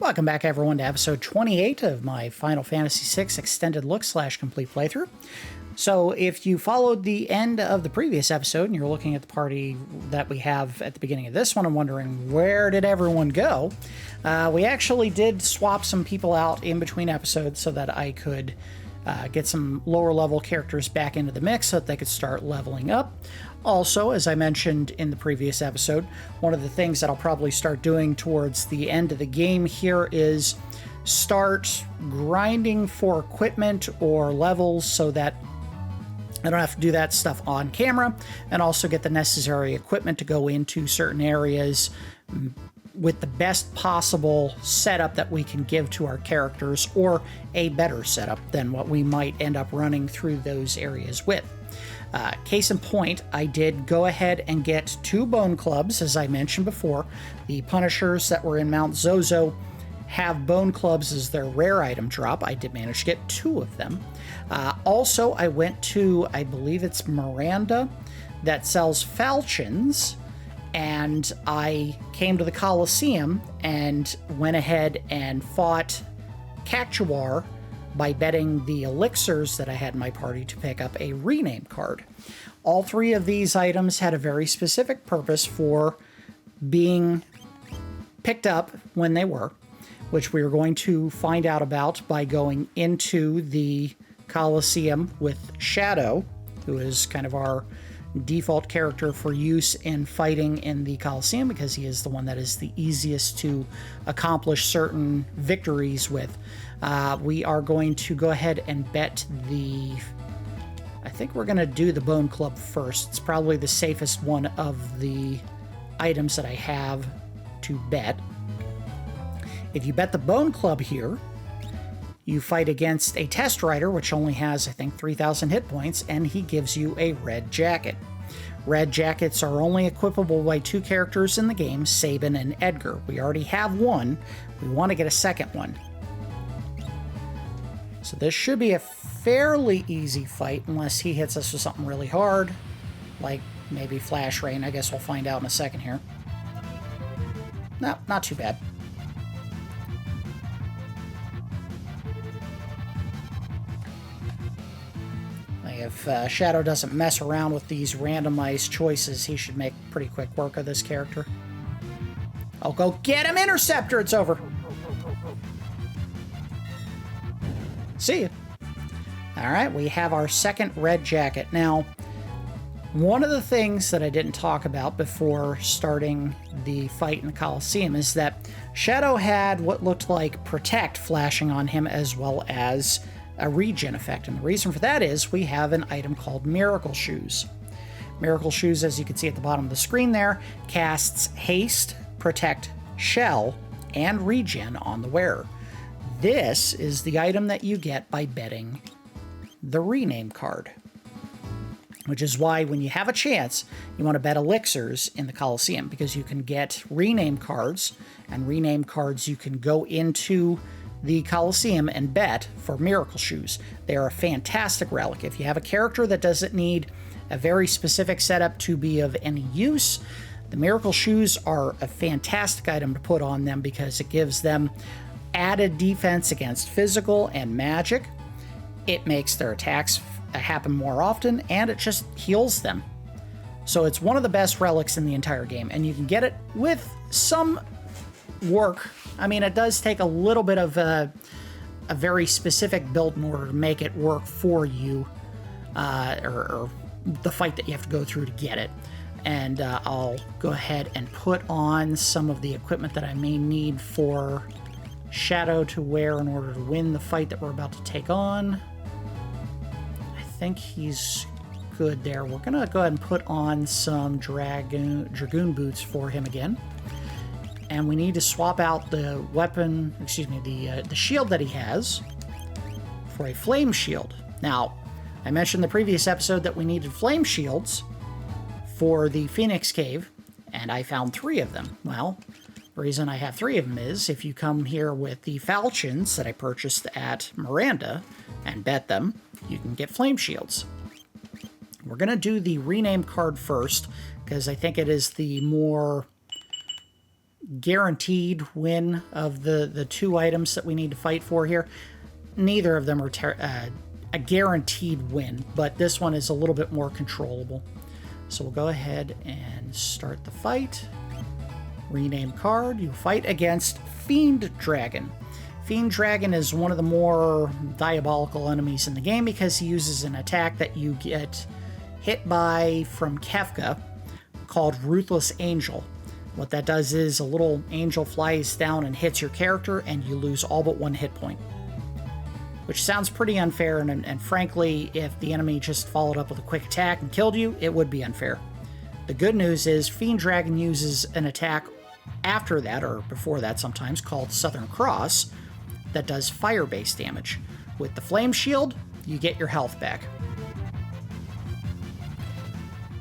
Welcome back, everyone, to episode 28 of my Final Fantasy VI extended look / complete playthrough. So if you followed the end of the previous episode and you're looking at the party that we have at the beginning of this one and wondering where did everyone go, we actually did swap some people out in between episodes so that I could get some lower level characters back into the mix so that they could start leveling up. Also, as I mentioned in the previous episode, one of the things that I'll probably start doing towards the end of the game here is start grinding for equipment or levels so that I don't have to do that stuff on camera, and also get the necessary equipment to go into certain areas with the best possible setup that we can give to our characters, or a better setup than what we might end up running through those areas with. Case in point, I did go ahead and get 2 bone clubs, as I mentioned before. The Punishers that were in Mount Zozo have bone clubs as their rare item drop. I did manage to get 2 of them. Also, I went to, I believe it's Miranda, that sells falchions, and I came to the Colosseum and went ahead and fought Cactuar by betting the elixirs that I had in my party to pick up a rename card. All 3 of these items had a very specific purpose for being picked up when they were, which we are going to find out about by going into the Colosseum with Shadow, who is kind of our default character for use in fighting in the Colosseum, because he is the one that is the easiest to accomplish certain victories with. We are going to go ahead and bet I think we're going to do the Bone Club first. It's probably the safest one of the items that I have to bet. If you bet the Bone Club here, you fight against a test rider, which only has, I think, 3,000 hit points, and he gives you a red jacket. Red jackets are only equipable by 2 characters in the game, Sabin and Edgar. We already have one. We want to get a second one. So this should be a fairly easy fight, unless he hits us with something really hard, like maybe Flash Rain. I guess we'll find out in a second here. No, not too bad. If Shadow doesn't mess around with these randomized choices, he should make pretty quick work of this character. Oh, go get him, Interceptor! It's over. See ya. Alright, we have our second red jacket. Now, one of the things that I didn't talk about before starting the fight in the Colosseum is that Shadow had what looked like Protect flashing on him, as well as a regen effect, and the reason for that is we have an item called Miracle Shoes. Miracle Shoes, as you can see at the bottom of the screen there, casts Haste, Protect, Shell, and Regen on the wearer. This is the item that you get by betting the rename card, which is why when you have a chance, you want to bet elixirs in the Colosseum, because you can get rename cards, and rename cards you can go into the Colosseum and bet for Miracle Shoes. They are a fantastic relic. If you have a character that doesn't need a very specific setup to be of any use, the Miracle Shoes are a fantastic item to put on them, because it gives them added defense against physical and magic. It makes their attacks happen more often, and it just heals them. So it's one of the best relics in the entire game, and you can get it with some work. I mean, it does take a little bit of a very specific build in order to make it work for you, or the fight that you have to go through to get it. And I'll go ahead and put on some of the equipment that I may need for Shadow to wear in order to win the fight that we're about to take on. I think he's good there. We're going to go ahead and put on some Dragoon Boots for him again. And we need to swap out the weapon, the shield that he has for a flame shield. Now, I mentioned in the previous episode that we needed flame shields for the Phoenix Cave, and I found 3 of them. Well, the reason I have 3 of them is if you come here with the falchions that I purchased at Miranda and bet them, you can get flame shields. We're going to do the rename card first, because I think it is the more guaranteed win of the two items that we need to fight for here. Neither of them are a guaranteed win, but this one is a little bit more controllable. So we'll go ahead and start the fight. Rename card. You fight against Fiend Dragon. Fiend Dragon is one of the more diabolical enemies in the game because he uses an attack that you get hit by from Kefka called Ruthless Angel. What that does is a little angel flies down and hits your character and you lose all but 1 hit point. Which sounds pretty unfair, and frankly, if the enemy just followed up with a quick attack and killed you, it would be unfair. The good news is Fiend Dragon uses an attack after that, or before that sometimes, called Southern Cross, that does fire-based damage. With the Flame Shield, you get your health back.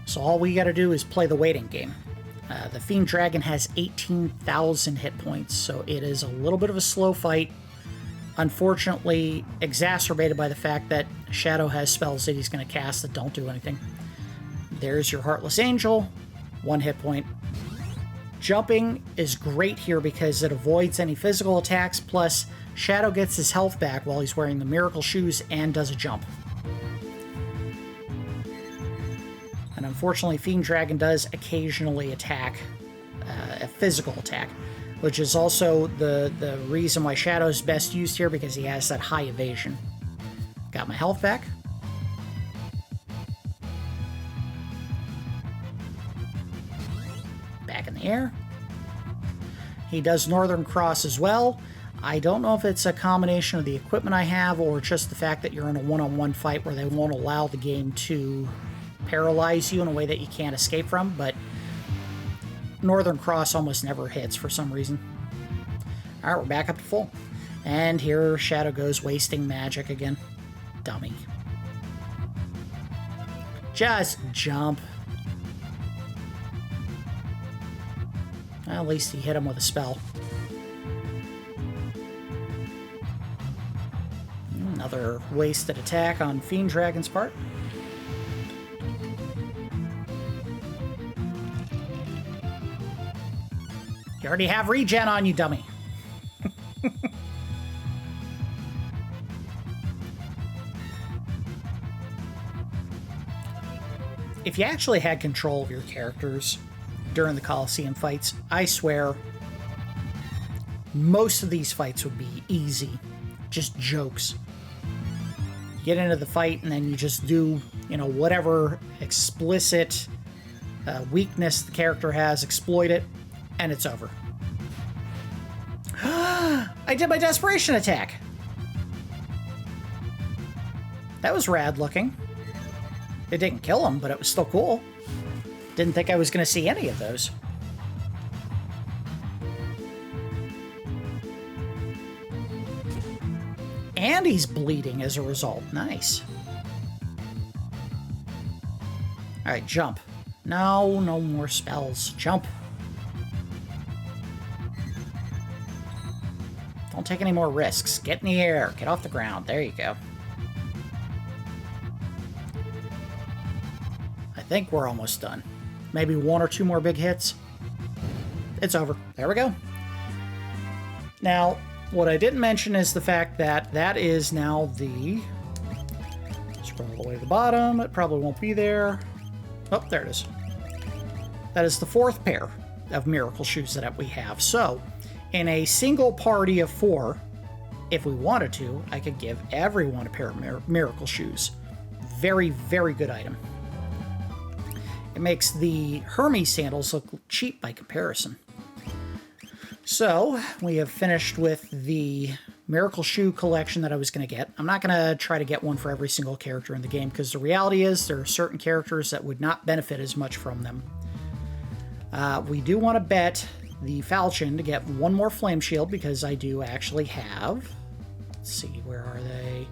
So all we gotta do is play the waiting game. The Fiend Dragon has 18,000 hit points, so it is a little bit of a slow fight. Unfortunately, exacerbated by the fact that Shadow has spells that he's going to cast that don't do anything. There's your Heartless Angel, 1 hit point. Jumping is great here because it avoids any physical attacks, plus Shadow gets his health back while he's wearing the Miracle Shoes and does a jump. And unfortunately, Fiend Dragon does occasionally attack, a physical attack, which is also the reason why Shadow is best used here, because he has that high evasion. Got my health back. Back in the air. He does Northern Cross as well. I don't know if it's a combination of the equipment I have or just the fact that you're in a one-on-one fight where they won't allow the game to paralyze you in a way that you can't escape from, but Northern Cross almost never hits for some reason. Alright, we're back up to full. And here Shadow goes wasting magic again. Dummy. Just jump. Well, at least he hit him with a spell. Another wasted attack on Fiend Dragon's part. You already have regen on you, dummy. If you actually had control of your characters during the Coliseum fights, I swear most of these fights would be easy. Just jokes. You get into the fight and then you just do, whatever explicit weakness the character has, exploit it, and it's over. I did my desperation attack. That was rad looking. It didn't kill him, but it was still cool. Didn't think I was going to see any of those. And he's bleeding as a result. Nice. Alright, jump. No more spells. Jump. Don't take any more risks. Get in the air. Get off the ground. There you go. I think we're almost done. Maybe 1 or 2 more big hits. It's over. There we go. Now, what I didn't mention is the fact that that is now the... Scroll all the way to the bottom. It probably won't be there. Oh, there it is. That is the 4th pair of Miracle Shoes that we have. So, in a single party of 4, if we wanted to, I could give everyone a pair of Miracle Shoes. Very, very good item. It makes the Hermes sandals look cheap by comparison. So, we have finished with the Miracle Shoe collection that I was going to get. I'm not going to try to get one for every single character in the game, because the reality is there are certain characters that would not benefit as much from them. We do want to bet the Falchion to get 1 more Flame Shield, because I do actually have... Let's see, where are they?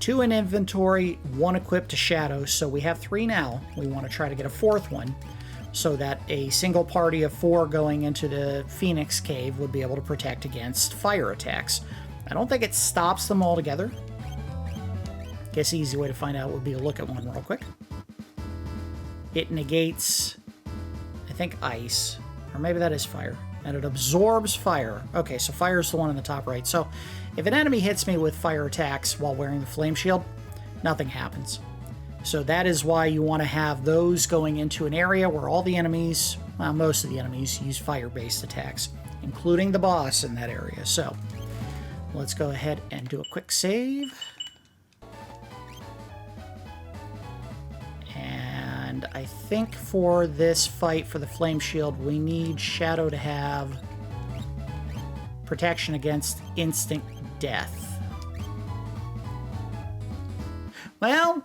2 in inventory, 1 equipped to Shadow, so we have 3 now. We want to try to get a 4th one, so that a single party of 4 going into the Phoenix Cave would be able to protect against fire attacks. I don't think it stops them altogether. Guess the easy way to find out would be to look at one real quick. It negates, I think, ice. Or maybe that is fire. And it absorbs fire. Okay, so fire is the one on the top right. So if an enemy hits me with fire attacks while wearing the flame shield, nothing happens. So that is why you want to have those going into an area where all the enemies, well, most of the enemies, use fire-based attacks, including the boss in that area. So let's go ahead and do a quick save. And I think for this fight for the flame shield, we need Shadow to have protection against instant death. Well,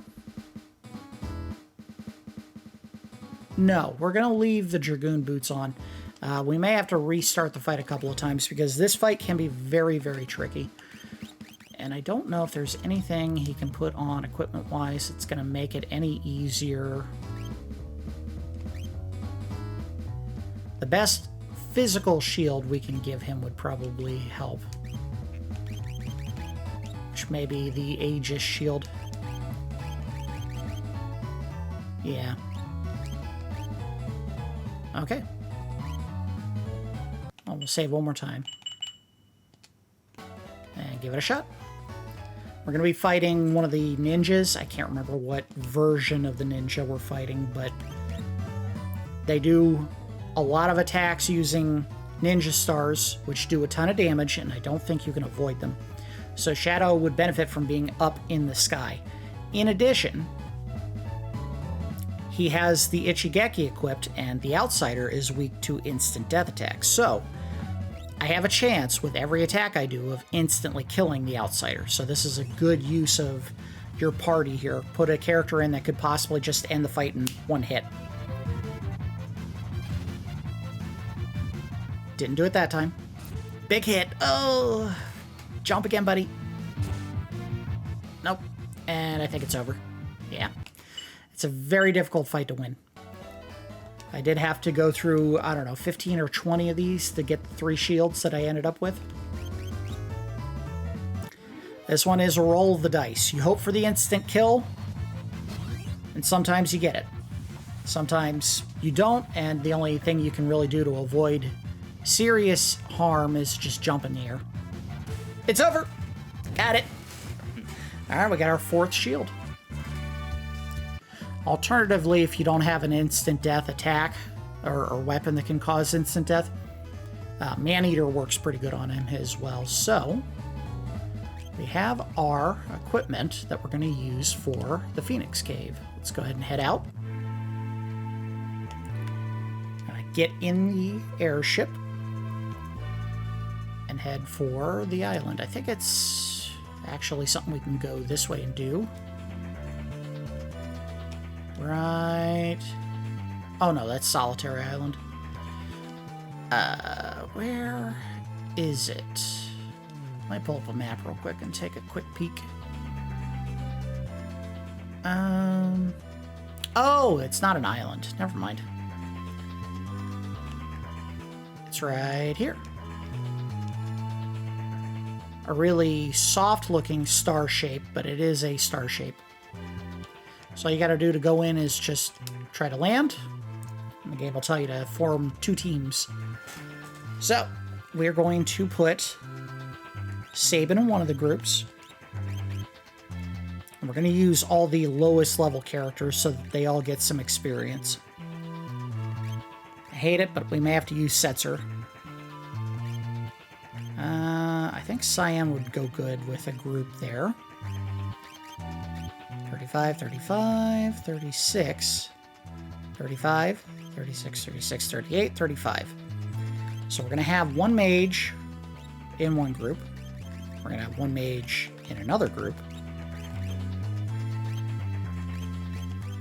no, we're going to leave the Dragoon Boots on. We may have to restart the fight a couple of times because this fight can be very, very tricky. And I don't know if there's anything he can put on equipment-wise that's going to make it any easier. The best physical shield we can give him would probably help. Which may be the Aegis shield. Yeah. Okay. Well, we'll save one more time. And give it a shot. We're going to be fighting one of the ninjas. I can't remember what version of the ninja we're fighting, but they do a lot of attacks using ninja stars, which do a ton of damage, and I don't think you can avoid them. So Shadow would benefit from being up in the sky. In addition, he has the Ichigeki equipped, and the Outsider is weak to instant death attacks. So I have a chance with every attack I do of instantly killing the Outsider. So this is a good use of your party here. Put a character in that could possibly just end the fight in one hit. Didn't do it that time. Big hit. Oh, jump again, buddy. Nope. And I think it's over. Yeah. It's a very difficult fight to win. I did have to go through, I don't know, 15 or 20 of these to get the 3 shields that I ended up with. This one is a roll of the dice. You hope for the instant kill, and sometimes you get it. Sometimes you don't, and the only thing you can really do to avoid serious harm is just jump in the air. It's over! Got it! Alright, we got our 4th shield. Alternatively, if you don't have an instant death attack or weapon that can cause instant death, Man-Eater works pretty good on him as well. So we have our equipment that we're going to use for the Phoenix Cave. Let's go ahead and head out. Gonna get in the airship and head for the island. I think it's actually something we can go this way and do. Right. Oh no, that's Solitary Island. Where is it? Let me pull up a map real quick and take a quick peek. Oh, it's not an island. Never mind. It's right here. A really soft-looking star shape, but it is a star shape. So all you gotta do to go in is just try to land. And the game will tell you to form 2 teams. So, we're going to put Sabin in one of the groups. And we're going to use all the lowest level characters so that they all get some experience. I hate it, but we may have to use Setzer. I think Cyan would go good with a group there. 35, 35, 36, 35, 36, 36, 38, 35. So we're going to have 1 mage in one group. We're going to have 1 mage in another group.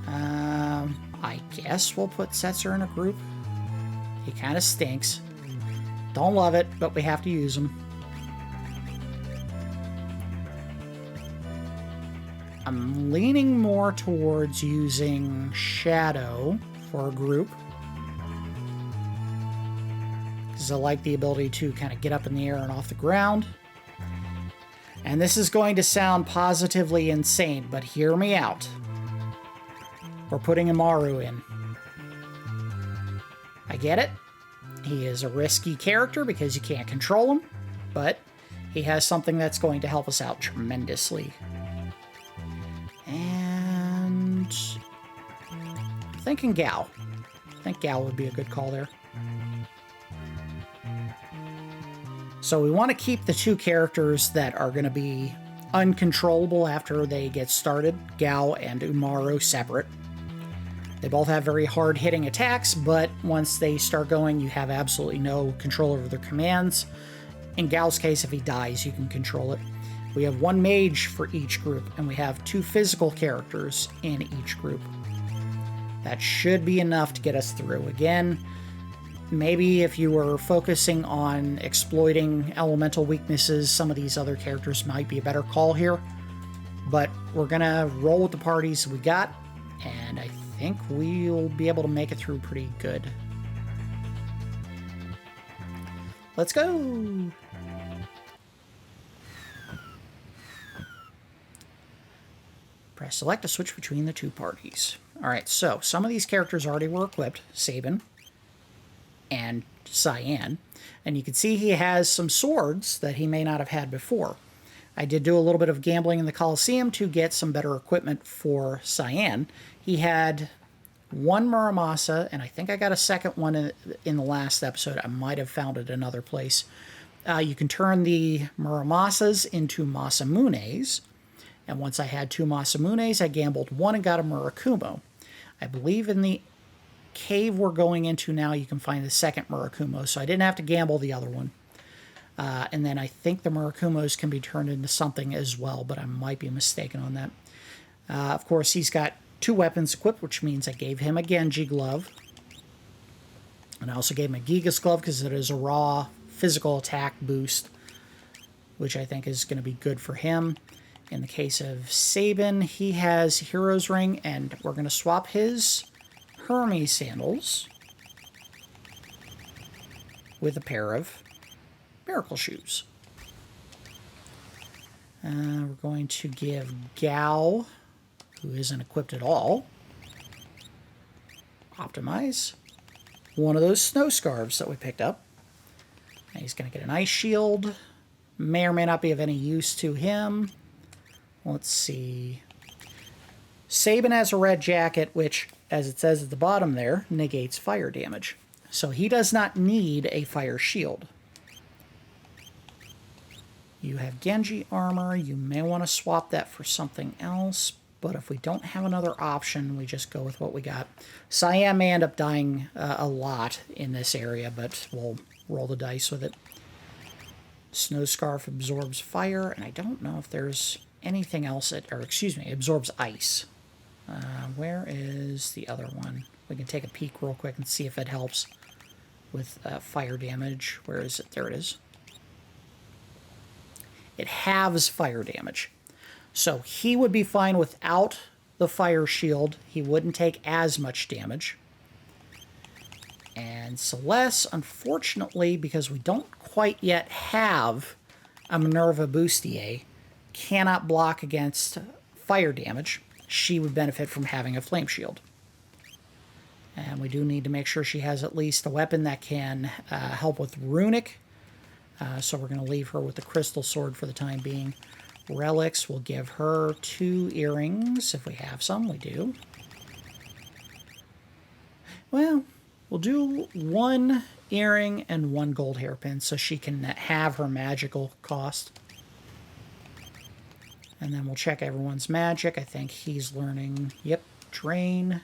I guess we'll put Setzer in a group. He kind of stinks. Don't love it, but we have to use him. I'm leaning more towards using Shadow for a group, because I like the ability to kind of get up in the air and off the ground. And this is going to sound positively insane, but hear me out. We're putting Amaru in. I get it. He is a risky character because you can't control him, but he has something that's going to help us out tremendously. And I'm thinking Gal. I think Gal would be a good call there. So we want to keep the two characters that are going to be uncontrollable after they get started, Gal and Umaru, separate. They both have very hard-hitting attacks, but once they start going, you have absolutely no control over their commands. In Gal's case, if he dies, you can control it. We have one mage for each group, and we have 2 physical characters in each group. That should be enough to get us through. Again, maybe if you were focusing on exploiting elemental weaknesses, some of these other characters might be a better call here. But we're going to roll with the parties we got, and I think we'll be able to make it through pretty good. Let's go! Press select to switch between the 2 parties. Alright, so some of these characters already were equipped. Sabin and Cyan. And you can see he has some swords that he may not have had before. I did do a little bit of gambling in the Colosseum to get some better equipment for Cyan. He had 1 Muramasa, and I think I got a second one in the last episode. I might have found it another place. You can turn the Muramasas into Masamunes, and once I had 2 Masamunes, I gambled 1 and got a Murakumo. I believe in the cave we're going into now, you can find the second Murakumo, so I didn't have to gamble the other one. And then I think the Murakumos can be turned into something as well, but I might be mistaken on that. Of course, he's got 2 weapons equipped, which means I gave him a Genji glove. And I also gave him a Gigas glove because it is a raw physical attack boost, which I think is going to be good for him. In the case of Sabin, he has Hero's Ring, and we're going to swap his Hermes sandals with a pair of Miracle Shoes. We're going to give Gal, who isn't equipped at all, optimize one of those snow scarves that we picked up. And he's going to get an ice shield. May or may not be of any use to him. Let's see. Sabin has a red jacket, which, as it says at the bottom there, negates fire damage. So he does not need a fire shield. You have Genji armor. You may want to swap that for something else, but if we don't have another option, we just go with what we got. Cyan may end up dying a lot in this area, but we'll roll the dice with it. Snow Scarf absorbs fire, and I don't know if there's anything else absorbs ice. Where is the other one? We can take a peek real quick and see if it helps with fire damage. Where is it? There it is. It halves fire damage. So he would be fine without the fire shield. He wouldn't take as much damage. And Celeste, unfortunately, because we don't quite yet have a Minerva Bustier, cannot block against fire damage. She would benefit from having a flame shield. And we do need to make sure she has at least a weapon that can help with runic. So we're going to leave her with the crystal sword for the time being. Relics, we'll give her 2 earrings, if we have some. We do. Well, we'll do 1 earring and 1 gold hairpin so she can have her magical cost. And then we'll check everyone's magic. I think he's learning, yep, drain.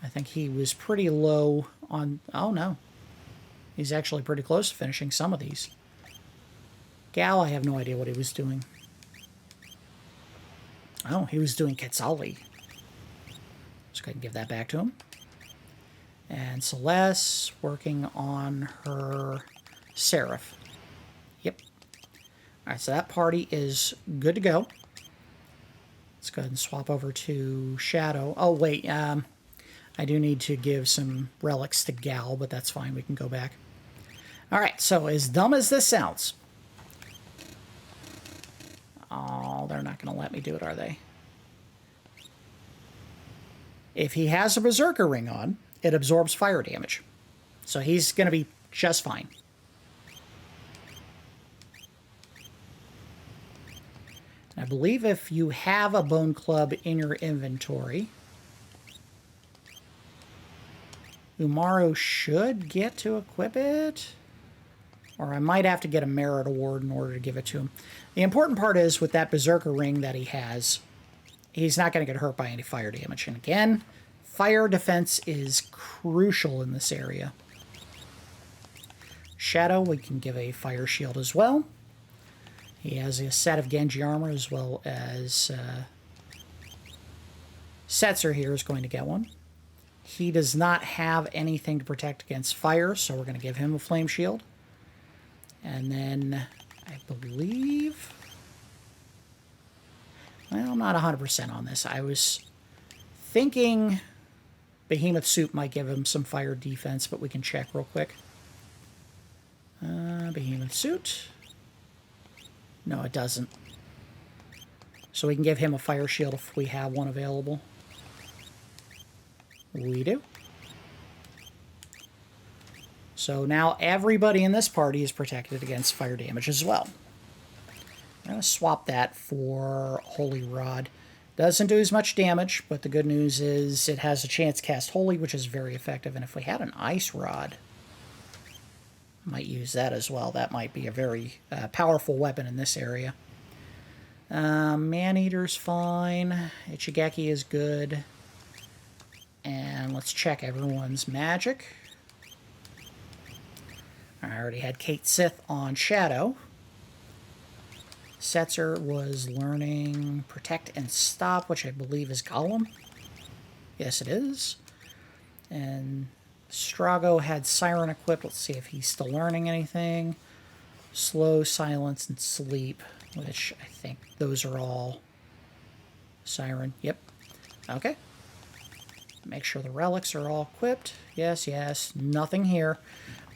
I think he was pretty low on, oh no. He's actually pretty close to finishing some of these. Gal, I have no idea what he was doing. Oh, he was doing Quetzali. Let's go ahead and give that back to him. And Celeste working on her Seraph. Yep. All right, so that party is good to go. Let's go ahead and swap over to Shadow. Oh, wait. I do need to give some relics to Gal, but that's fine. We can go back. All right, so as dumb as this sounds... Oh, they're not going to let me do it, are they? If he has a Berserker ring on, it absorbs fire damage. So he's going to be just fine. I believe if you have a bone club in your inventory, Umaru should get to equip it. Or I might have to get a merit award in order to give it to him. The important part is with that berserker ring that he has, he's not going to get hurt by any fire damage. And again, fire defense is crucial in this area. Shadow, we can give a fire shield as well. He has a set of Genji armor as well as Setzer here is going to get one. He does not have anything to protect against fire, so we're going to give him a flame shield. And then I believe... Well, I'm not 100% on this. I was thinking Behemoth Suit might give him some fire defense, but we can check real quick. Behemoth Suit. No, it doesn't. So we can give him a fire shield if we have one available. We do. So now everybody in this party is protected against fire damage as well. I'm going to swap that for Holy Rod. Doesn't do as much damage, but the good news is it has a chance to cast Holy, which is very effective. And if we had an Ice Rod, I might use that as well. That might be a very powerful weapon in this area. Man-Eater's fine. Ichigeki is good. And let's check everyone's magic. I already had Kate Sith on Shadow. Setzer was learning Protect and Stop, which I believe is Golem. Yes, it is. And Strago had Siren equipped. Let's see if he's still learning anything. Slow, Silence, and Sleep, which I think those are all Siren. Yep. Okay. Make sure the relics are all equipped. Yes, yes. Nothing here.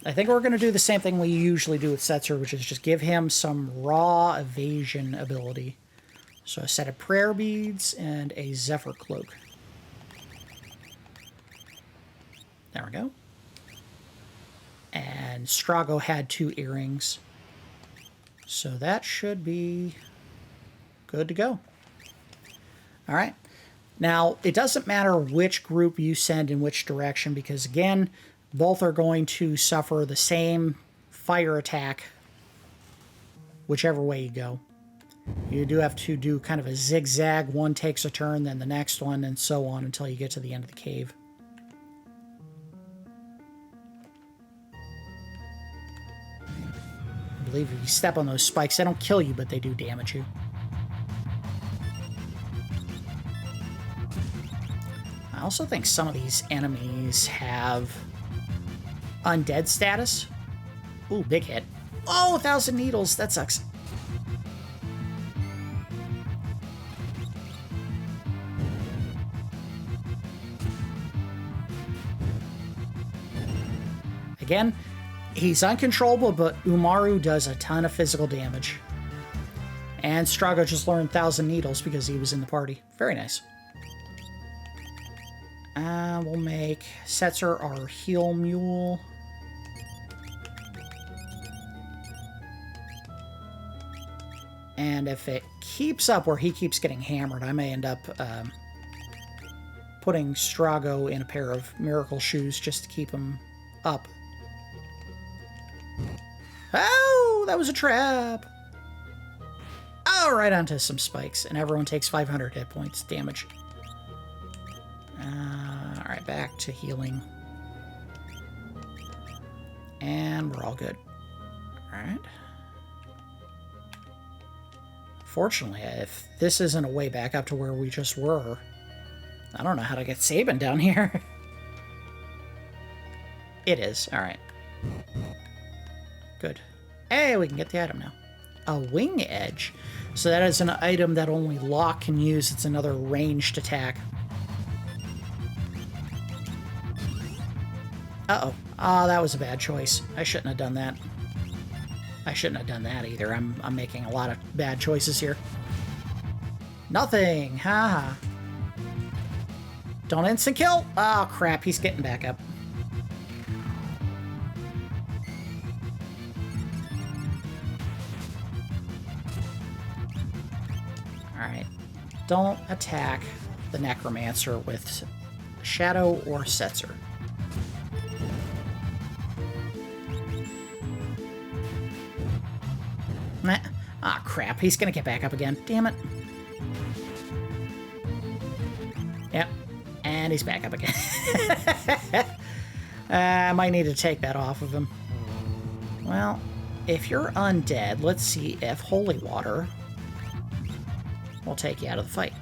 I think we're going to do the same thing we usually do with Setzer, which is just give him some raw evasion ability. So a set of prayer beads and a Zephyr cloak. There we go. And Strago had 2 earrings. So that should be good to go. All right. Now, it doesn't matter which group you send in which direction, because again, both are going to suffer the same fire attack whichever way you go. You do have to do kind of a zigzag. One takes a turn, then the next one, and so on until you get to the end of the cave. I believe if you step on those spikes, they don't kill you, but they do damage you. I also think some of these enemies have undead status. Ooh, big hit. Oh, 1,000 needles. That sucks. Again, he's uncontrollable, but Umaru does a ton of physical damage. And Strago just learned 1,000 needles because he was in the party. Very nice. We'll make Setzer our heal mule. And if it keeps up where he keeps getting hammered, I may end up putting Strago in a pair of miracle shoes just to keep him up. Oh, that was a trap. Oh, right onto some spikes. And everyone takes 500 hit points damage. All right, back to healing. And we're all good. All right. Fortunately, if this isn't a way back up to where we just were, I don't know how to get Sabin down here. It is. All right. Good. Hey, we can get the item now. A wing edge. So that is an item that only Locke can use. It's another ranged attack. Uh-oh. Oh, that was a bad choice. I shouldn't have done that. I shouldn't have done that either. I'm making a lot of bad choices here. Nothing. Haha. Don't instant kill. Oh, crap. He's getting back up. don't attack the Necromancer with Shadow or Setzer. Nah. Ah, crap. He's gonna get back up again. Damn it. Yep. And he's back up again. I might need to take that off of him. Well, if you're undead, let's see if Holy Water will take you out of the fight.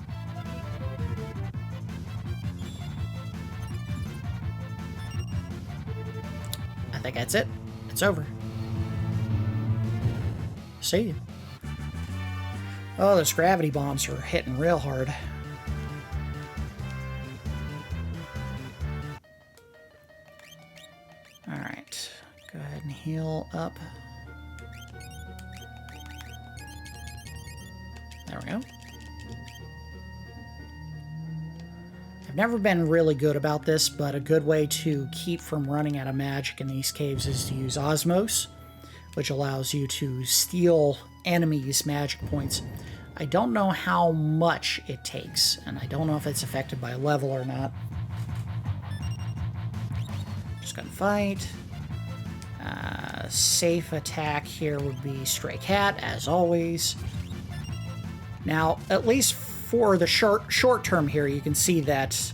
I think that's it. It's over. See you. Oh, those gravity bombs are hitting real hard. Alright. Go ahead and heal up. There we go. I've never been really good about this, but a good way to keep from running out of magic in these caves is to use Osmos, which allows you to steal enemies' magic points. I don't know how much it takes, and I don't know if it's affected by level or not. Just gonna fight. Safe attack here would be Stray Cat, as always. Now, at least for the short term here, you can see that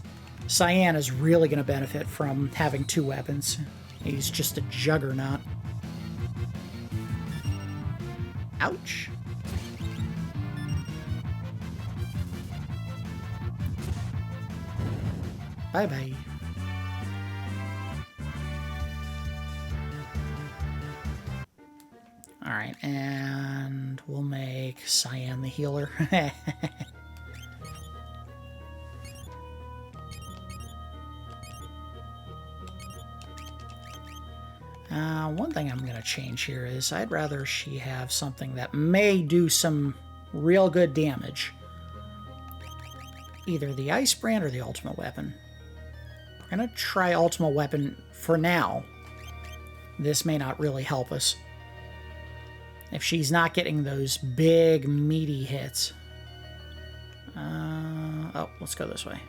Cyan is really going to benefit from having two weapons. He's just a juggernaut. Ouch. Bye-bye. Alright, and we'll make Cyan the healer. One thing I'm going to change here is I'd rather she have something that may do some real good damage. Either the Ice Brand or the Ultimate Weapon. We're going to try Ultimate Weapon for now. This may not really help us. If she's not getting those big, meaty hits. Oh, let's go this way.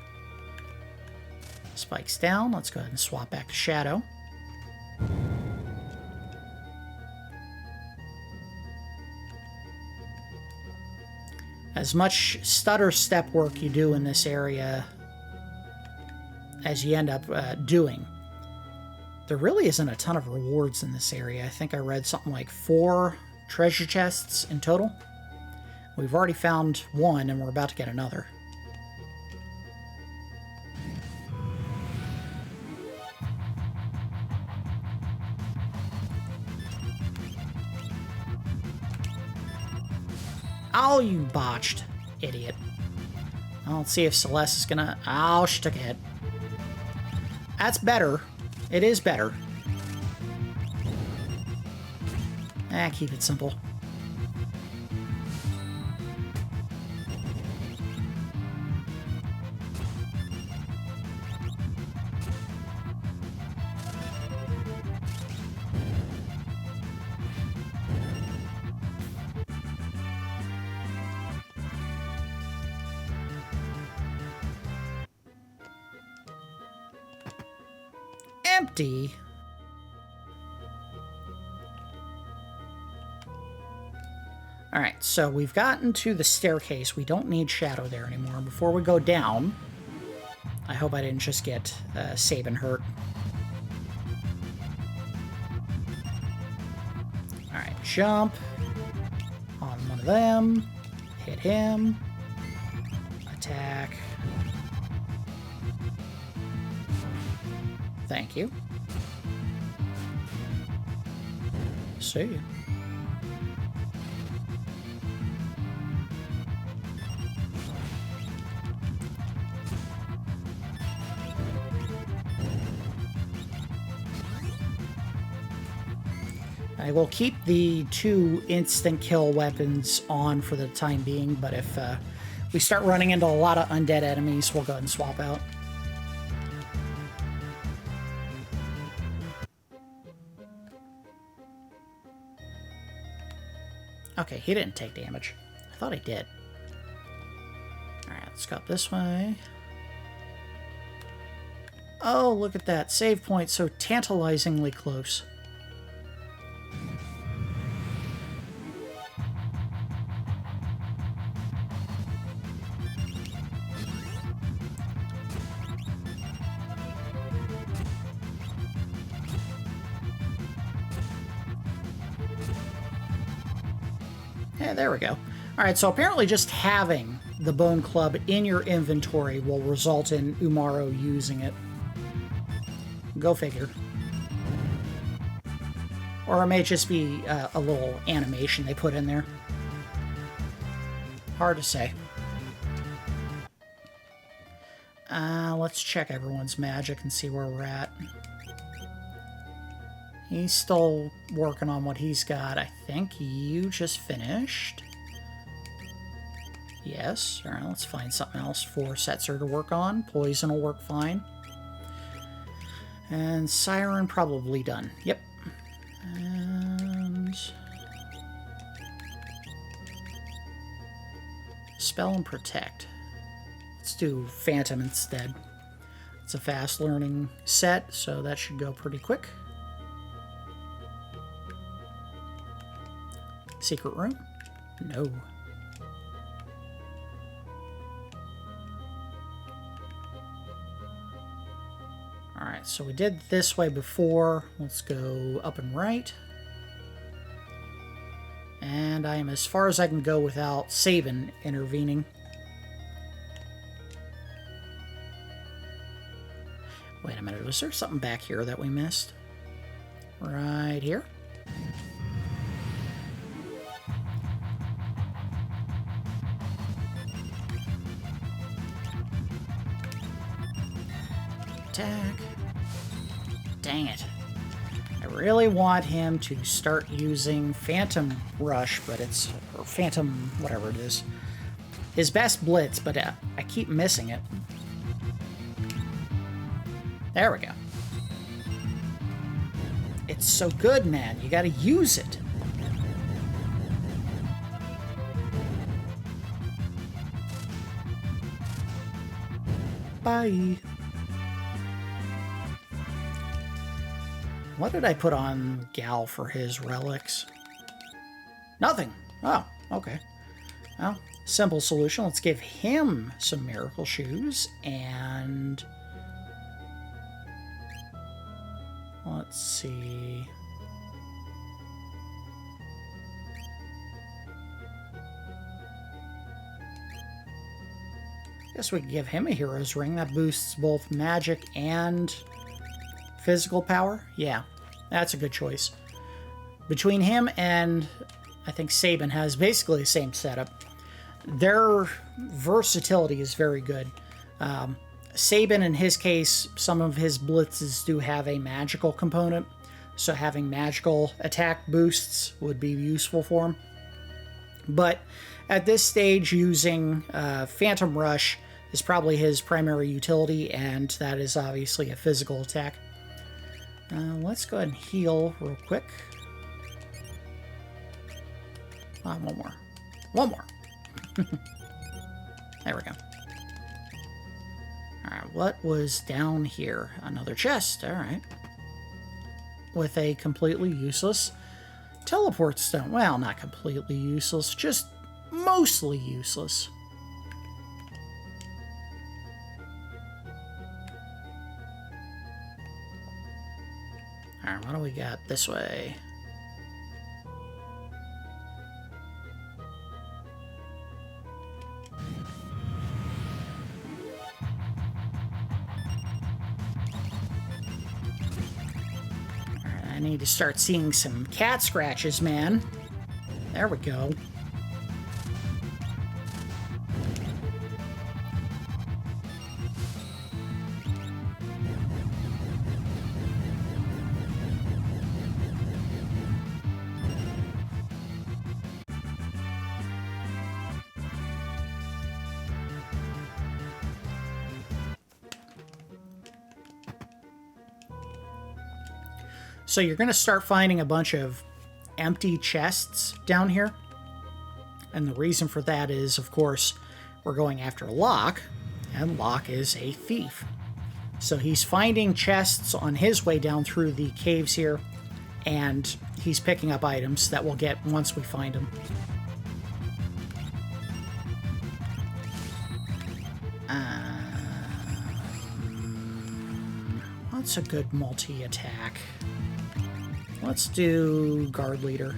Spikes down. Let's go ahead and swap back to Shadow. As much stutter step work you do in this area as you end up doing, there really isn't a ton of rewards in this area. I think I read something like 4 treasure chests in total. We've already found one, and we're about to get another. Oh, you botched, idiot. I'll see if Celeste is gonna... Oh, she took a hit. That's better. It is better. Keep it simple. Empty. Alright, so we've gotten to the staircase. We don't need Shadow there anymore. Before we go down, I hope I didn't just get Sabin hurt. Alright, jump on one of them, hit him, attack. Thank you. See you. I will keep the 2 instant kill weapons on for the time being, but if we start running into a lot of undead enemies, we'll go ahead and swap out. Okay, he didn't take damage. I thought he did. Alright, let's go up this way. Oh, look at that. Save point so tantalizingly close. Yeah, there we go. Alright, so apparently just having the Bone Club in your inventory will result in Umaro using it. Go figure. Or it may just be a little animation they put in there. Hard to say. Let's check everyone's magic and see where we're at. He's still working on what he's got. I think you just finished. Yes. Alright, let's find something else for Setzer to work on. Poison will work fine. And Siren probably done. Yep. And Spell and Protect. Let's do Phantom instead. It's a fast learning set, so that should go pretty quick. Secret room? No. Alright, so we did this way before. Let's go up and right. And I am as far as I can go without Sabin intervening. Wait a minute, was there something back here that we missed? Right here? Attack. Dang it. I really want him to start using Phantom Rush, but it's... or Phantom... whatever it is. His best blitz, but I keep missing it. There we go. It's so good, man. You gotta use it. Bye. What did I put on Gal for his relics? Nothing. Oh, okay. Well, simple solution. Let's give him some miracle shoes and... let's see... guess we could give him a hero's ring. That boosts both magic and physical power. Yeah, that's a good choice. Between him and I think Sabin has basically the same setup. Their versatility is very good. Sabin, in his case, some of his blitzes do have a magical component, so having magical attack boosts would be useful for him. But at this stage, using Phantom Rush is probably his primary utility, and that is obviously a physical attack. Let's go ahead and heal real quick. One more. One more. There we go. Alright, what was down here? Another chest, alright. With a completely useless teleport stone. Well, not completely useless, just mostly useless. Alright, what do we got this way? I need to start seeing some cat scratches, man. There we go. So you're going to start finding a bunch of empty chests down here. And the reason for that is, of course, we're going after Locke, and Locke is a thief. So he's finding chests on his way down through the caves here, and he's picking up items that we'll get once we find them. What's a good multi-attack? Let's do Guard Leader.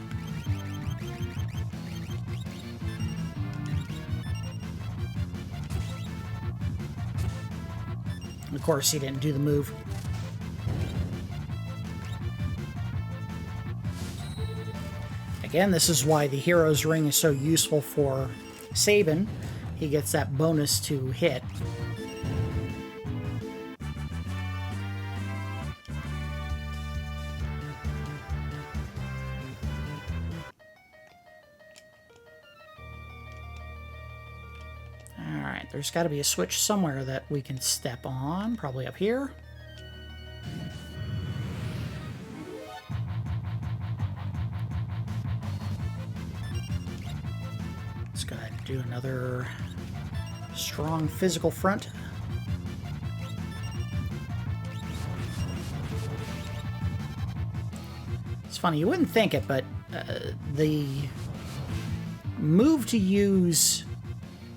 Of course, he didn't do the move. Again, this is why the Hero's Ring is so useful for Sabin. He gets that bonus to hit. Alright, there's got to be a switch somewhere that we can step on. Probably up here. Let's go ahead and do another strong physical front. It's funny, you wouldn't think it, but the move to use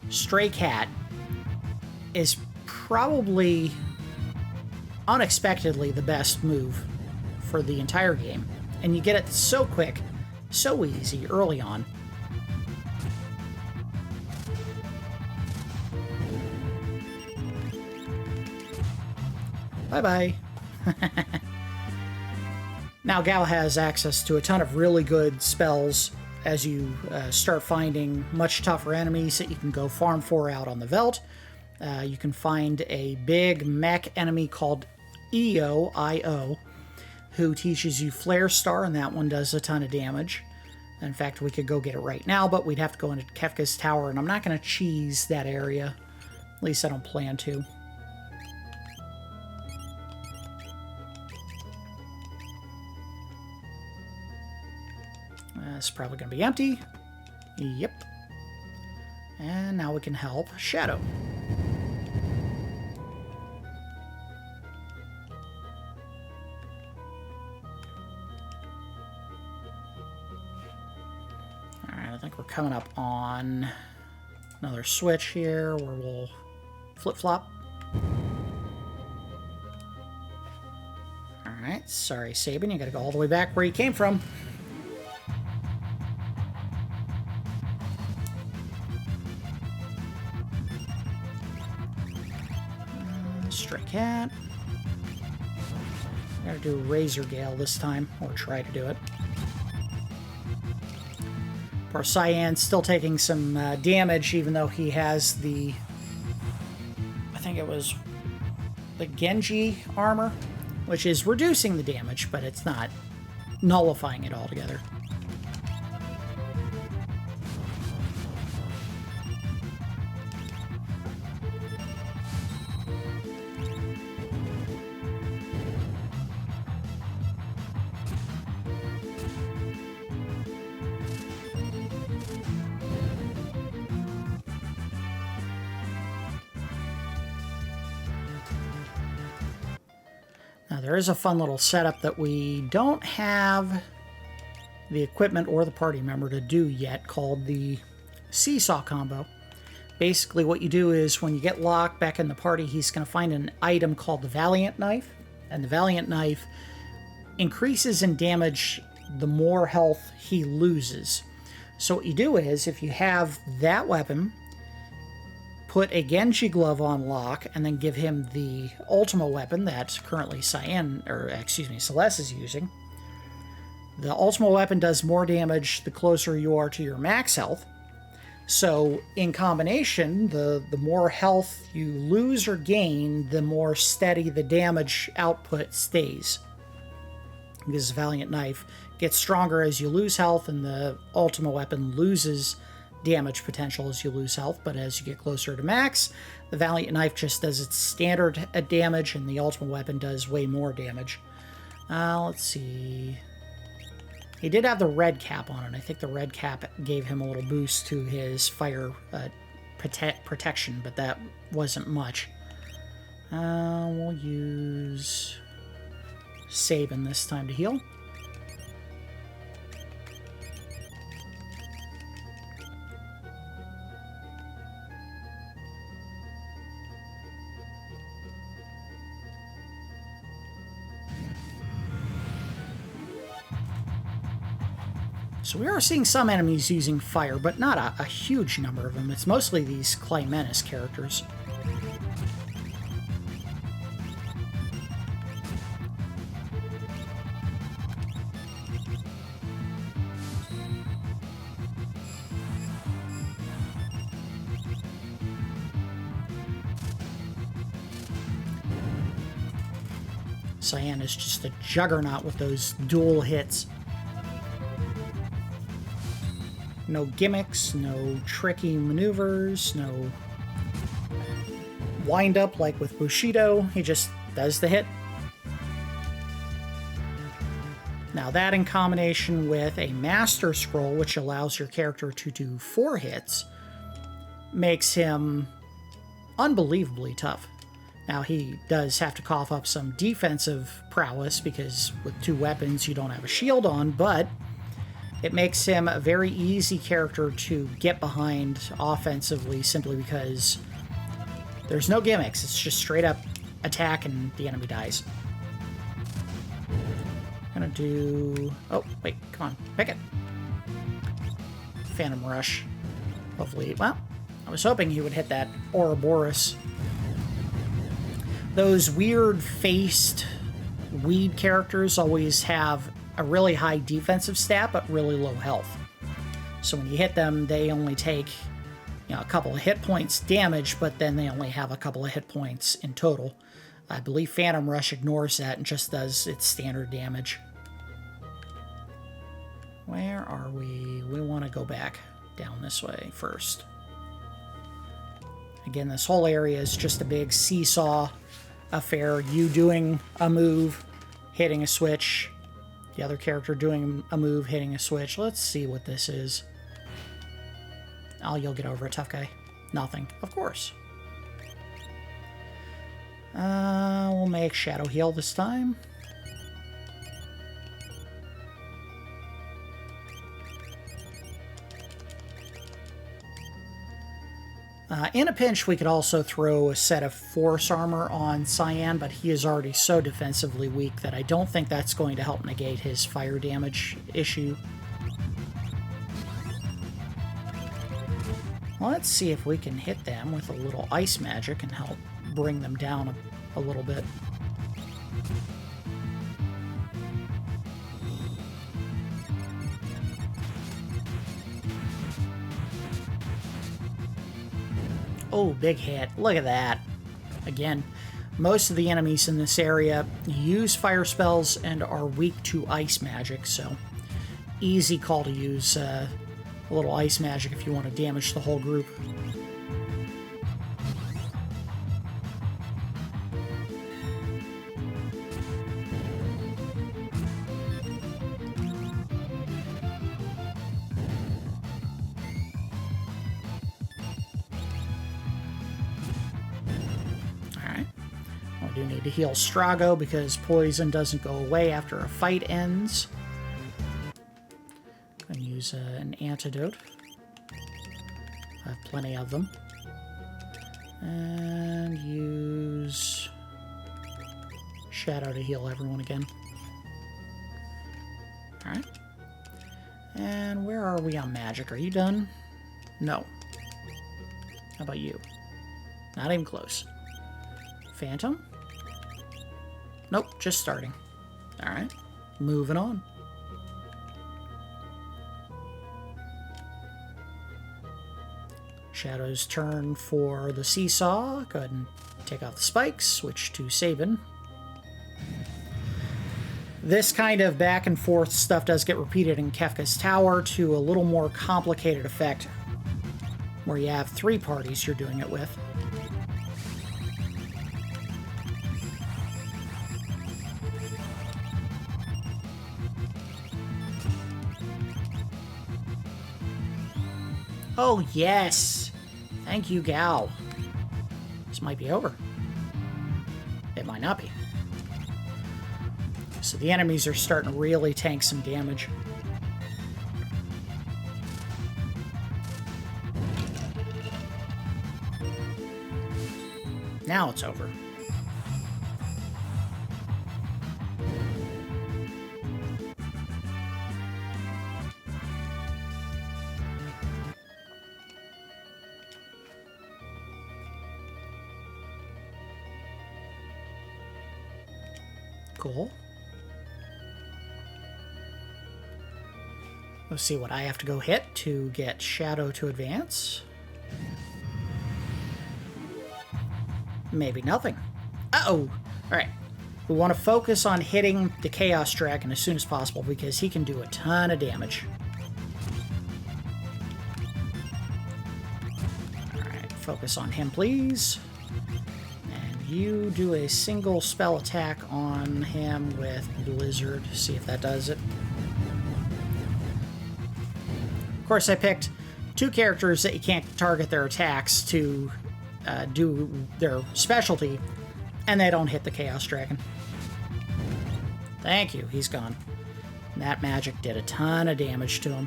Stray Cat is probably unexpectedly the best move for the entire game. And you get it so quick, so easy early on. Bye-bye. Now Gal has access to a ton of really good spells as you start finding much tougher enemies that you can go farm for out on the Veldt. You can find a big mech enemy called I.O., who teaches you Flare Star, and that one does a ton of damage. In fact, we could go get it right now, but we'd have to go into Kefka's Tower, and I'm not going to cheese that area. At least I don't plan to. It's probably going to be empty. Yep. And now we can help Shadow. Alright, I think we're coming up on another switch here where we'll flip-flop. Alright, sorry Sabin, you gotta go all the way back where you came from. Stray Cat. Gotta do Razor Gale this time, or try to do it. Poor Cyan's still taking some damage, even though he has the... I think it was the Genji armor, which is reducing the damage, but it's not nullifying it altogether. Now, there is a fun little setup that we don't have the equipment or the party member to do yet, called the Seesaw combo. Basically, what you do is when you get Locke back in the party, he's going to find an item called the Valiant Knife. And the Valiant Knife increases in damage the more health he loses. So what you do is, if you have that weapon, put a Genji glove on Locke, and then give him the Ultima weapon that currently Celeste is using. The Ultima weapon does more damage the closer you are to your max health. So in combination, the more health you lose or gain, the more steady the damage output stays. Because the Valiant Knife gets stronger as you lose health, and the Ultima weapon loses damage potential as you lose health, but as you get closer to max, the Valiant Knife just does its standard damage, and the Ultimate weapon does way more damage. Let's see. He did have the red cap on it. I think the red cap gave him a little boost to his fire protection, but that wasn't much. We'll use Sabin this time to heal. So we are seeing some enemies using fire, but not a huge number of them. It's mostly these Clymenis characters. Cyan is just a juggernaut with those dual hits. No gimmicks, no tricky maneuvers, no wind up like with Bushido. He just does the hit. Now that in combination with a Master Scroll, which allows your character to do 4 hits, makes him unbelievably tough. Now he does have to cough up some defensive prowess because with 2 weapons you don't have a shield on, but it makes him a very easy character to get behind offensively simply because there's no gimmicks. It's just straight up attack and the enemy dies. I'm gonna do... Oh, wait, come on, pick it. Phantom Rush. Hopefully, well, I was hoping he would hit that Ouroboros. Those weird-faced weed characters always have a really high defensive stat, but really low health. So when you hit them, they only take, a couple of hit points damage, but then they only have a couple of hit points in total. I believe Phantom Rush ignores that and just does its standard damage. Where are we? We want to go back down this way first. Again, this whole area is just a big seesaw affair. You doing a move, hitting a switch, the other character doing a move, hitting a switch. Let's see what this is. Oh, you'll get over it, tough guy. Nothing, of course. We'll make Shadow Heal this time. In a pinch, we could also throw a set of Force Armor on Cyan, but he is already so defensively weak that I don't think that's going to help negate his fire damage issue. Let's see if we can hit them with a little ice magic and help bring them down a little bit. Oh, big hit. Look at that. Again, most of the enemies in this area use fire spells and are weak to ice magic, so easy call to use a little ice magic if you want to damage the whole group. Do need to heal Strago because poison doesn't go away after a fight ends. I'm going to use an antidote. I have plenty of them. And use Shadow to heal everyone again. Alright. And where are we on magic? Are you done? No. How about you? Not even close. Phantom? Nope, just starting. Alright, moving on. Shadow's turn for the seesaw. Go ahead and take off the spikes, switch to Sabin. This kind of back and forth stuff does get repeated in Kefka's Tower to a little more complicated effect, where you have 3 parties you're doing it with. Oh, yes! Thank you, Gal. This might be over. It might not be. So the enemies are starting to really tank some damage. Now it's over. Cool. Let's see what I have to go hit to get Shadow to advance. Maybe nothing. Uh-oh! Alright. We want to focus on hitting the Chaos Dragon as soon as possible because he can do a ton of damage. Alright, focus on him, please. And you do a single spell attack on him with Blizzard. See if that does it. Of course, I picked two characters that you can't target their attacks to do their specialty, and they don't hit the Chaos Dragon. Thank you, he's gone. That magic did a ton of damage to him.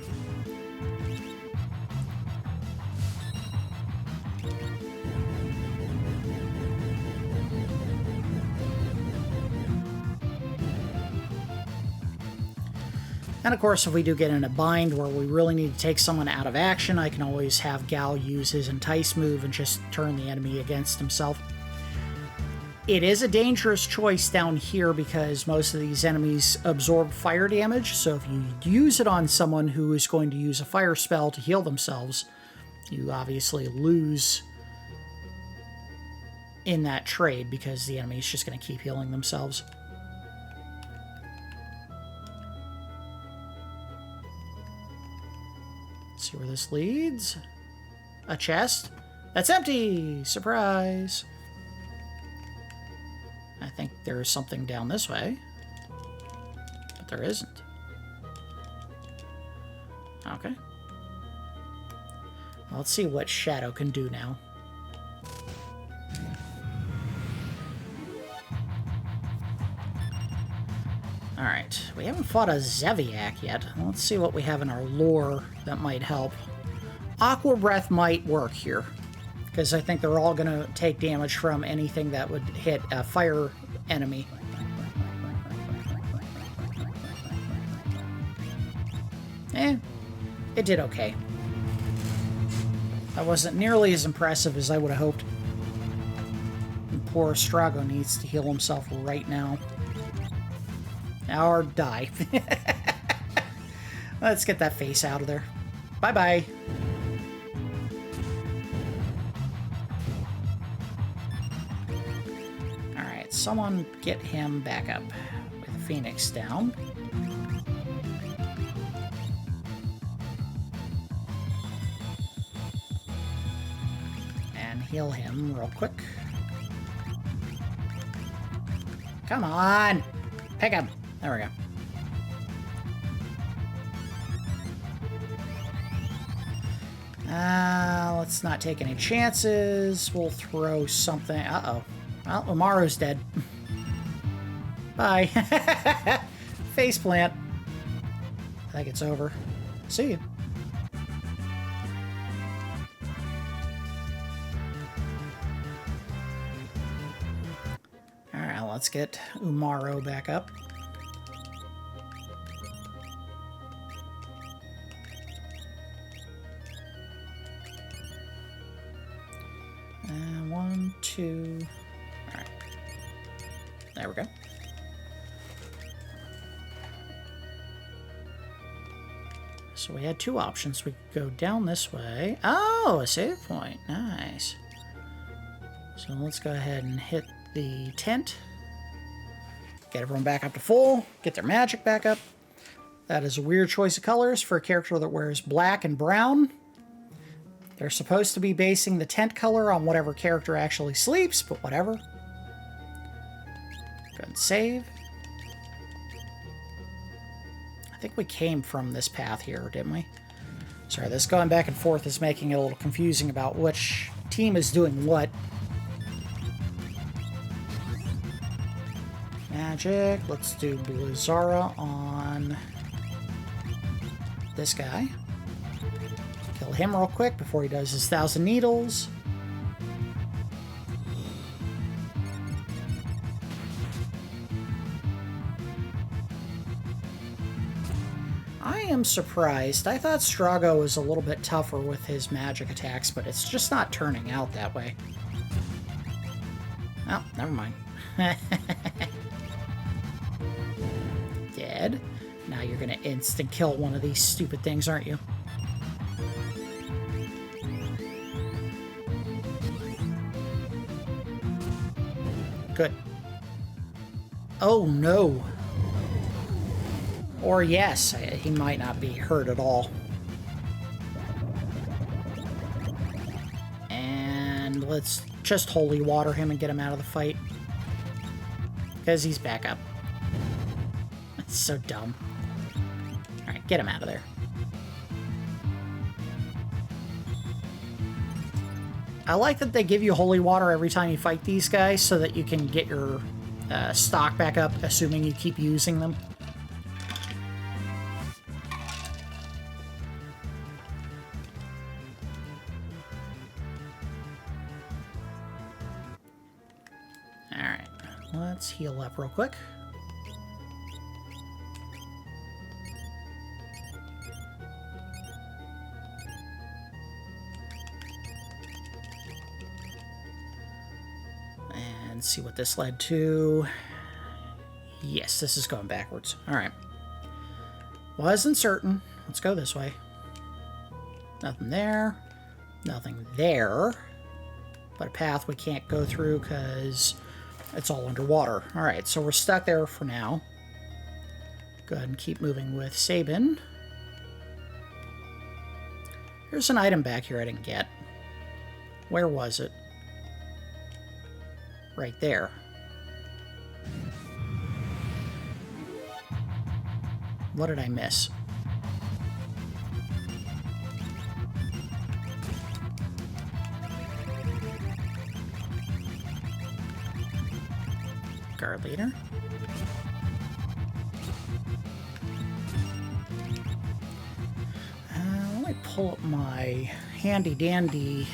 And of course, if we do get in a bind where we really need to take someone out of action, I can always have Gal use his Entice move and just turn the enemy against himself. It is a dangerous choice down here because most of these enemies absorb fire damage, so if you use it on someone who is going to use a fire spell to heal themselves, you obviously lose in that trade because the enemy is just going to keep healing themselves. See where this leads. A chest. That's empty! Surprise! I think there is something down this way. But there isn't. Okay. Well, let's see what Shadow can do now. Alright, we haven't fought a Zeviak yet. Let's see what we have in our lore that might help. Aqua Breath might work here, because I think they're all going to take damage from anything that would hit a fire enemy. It did okay. That wasn't nearly as impressive as I would have hoped. And poor Strago needs to heal himself right now. Or die. Let's get that face out of there. Bye-bye. Alright, someone get him back up with Phoenix down. And heal him real quick. Come on! Pick him! There we go. Let's not take any chances. We'll throw something. Uh-oh. Well, Umaru's dead. Bye. Faceplant. I think it's over. See you. Alright, let's get Umaru back up. One, two. Alright. There we go. So we had two options. We could go down this way. Oh, a save point. Nice. So let's go ahead and hit the tent. Get everyone back up to full. Get their magic back up. That is a weird choice of colors for a character that wears black and brown. They're supposed to be basing the tent color on whatever character actually sleeps, but whatever. Go ahead and save. I think we came from this path here, didn't we? Sorry, this going back and forth is making it a little confusing about which team is doing what. Magic. Let's do Blizzara on this guy. Kill him real quick before he does his 1,000 needles. I am surprised. I thought Strago was a little bit tougher with his magic attacks, but it's just not turning out that way. Oh, never mind. Dead. Now you're gonna instant kill one of these stupid things, aren't you? Good. Oh no. Or yes, he might not be hurt at all. And let's just holy water him and get him out of the fight. Because he's back up. That's so dumb. Alright, get him out of there. I like that they give you holy water every time you fight these guys so that you can get your stock back up, assuming you keep using them. Alright, let's heal up real quick. And see what this led to. Yes, this is going backwards. Alright. Wasn't certain. Let's go this way. Nothing there. Nothing there. But a path we can't go through because it's all underwater. Alright, so we're stuck there for now. Go ahead and keep moving with Sabin. Here's an item back here I didn't get. Where was it? Right there. What did I miss? Guard leader. Let me pull up my handy-dandy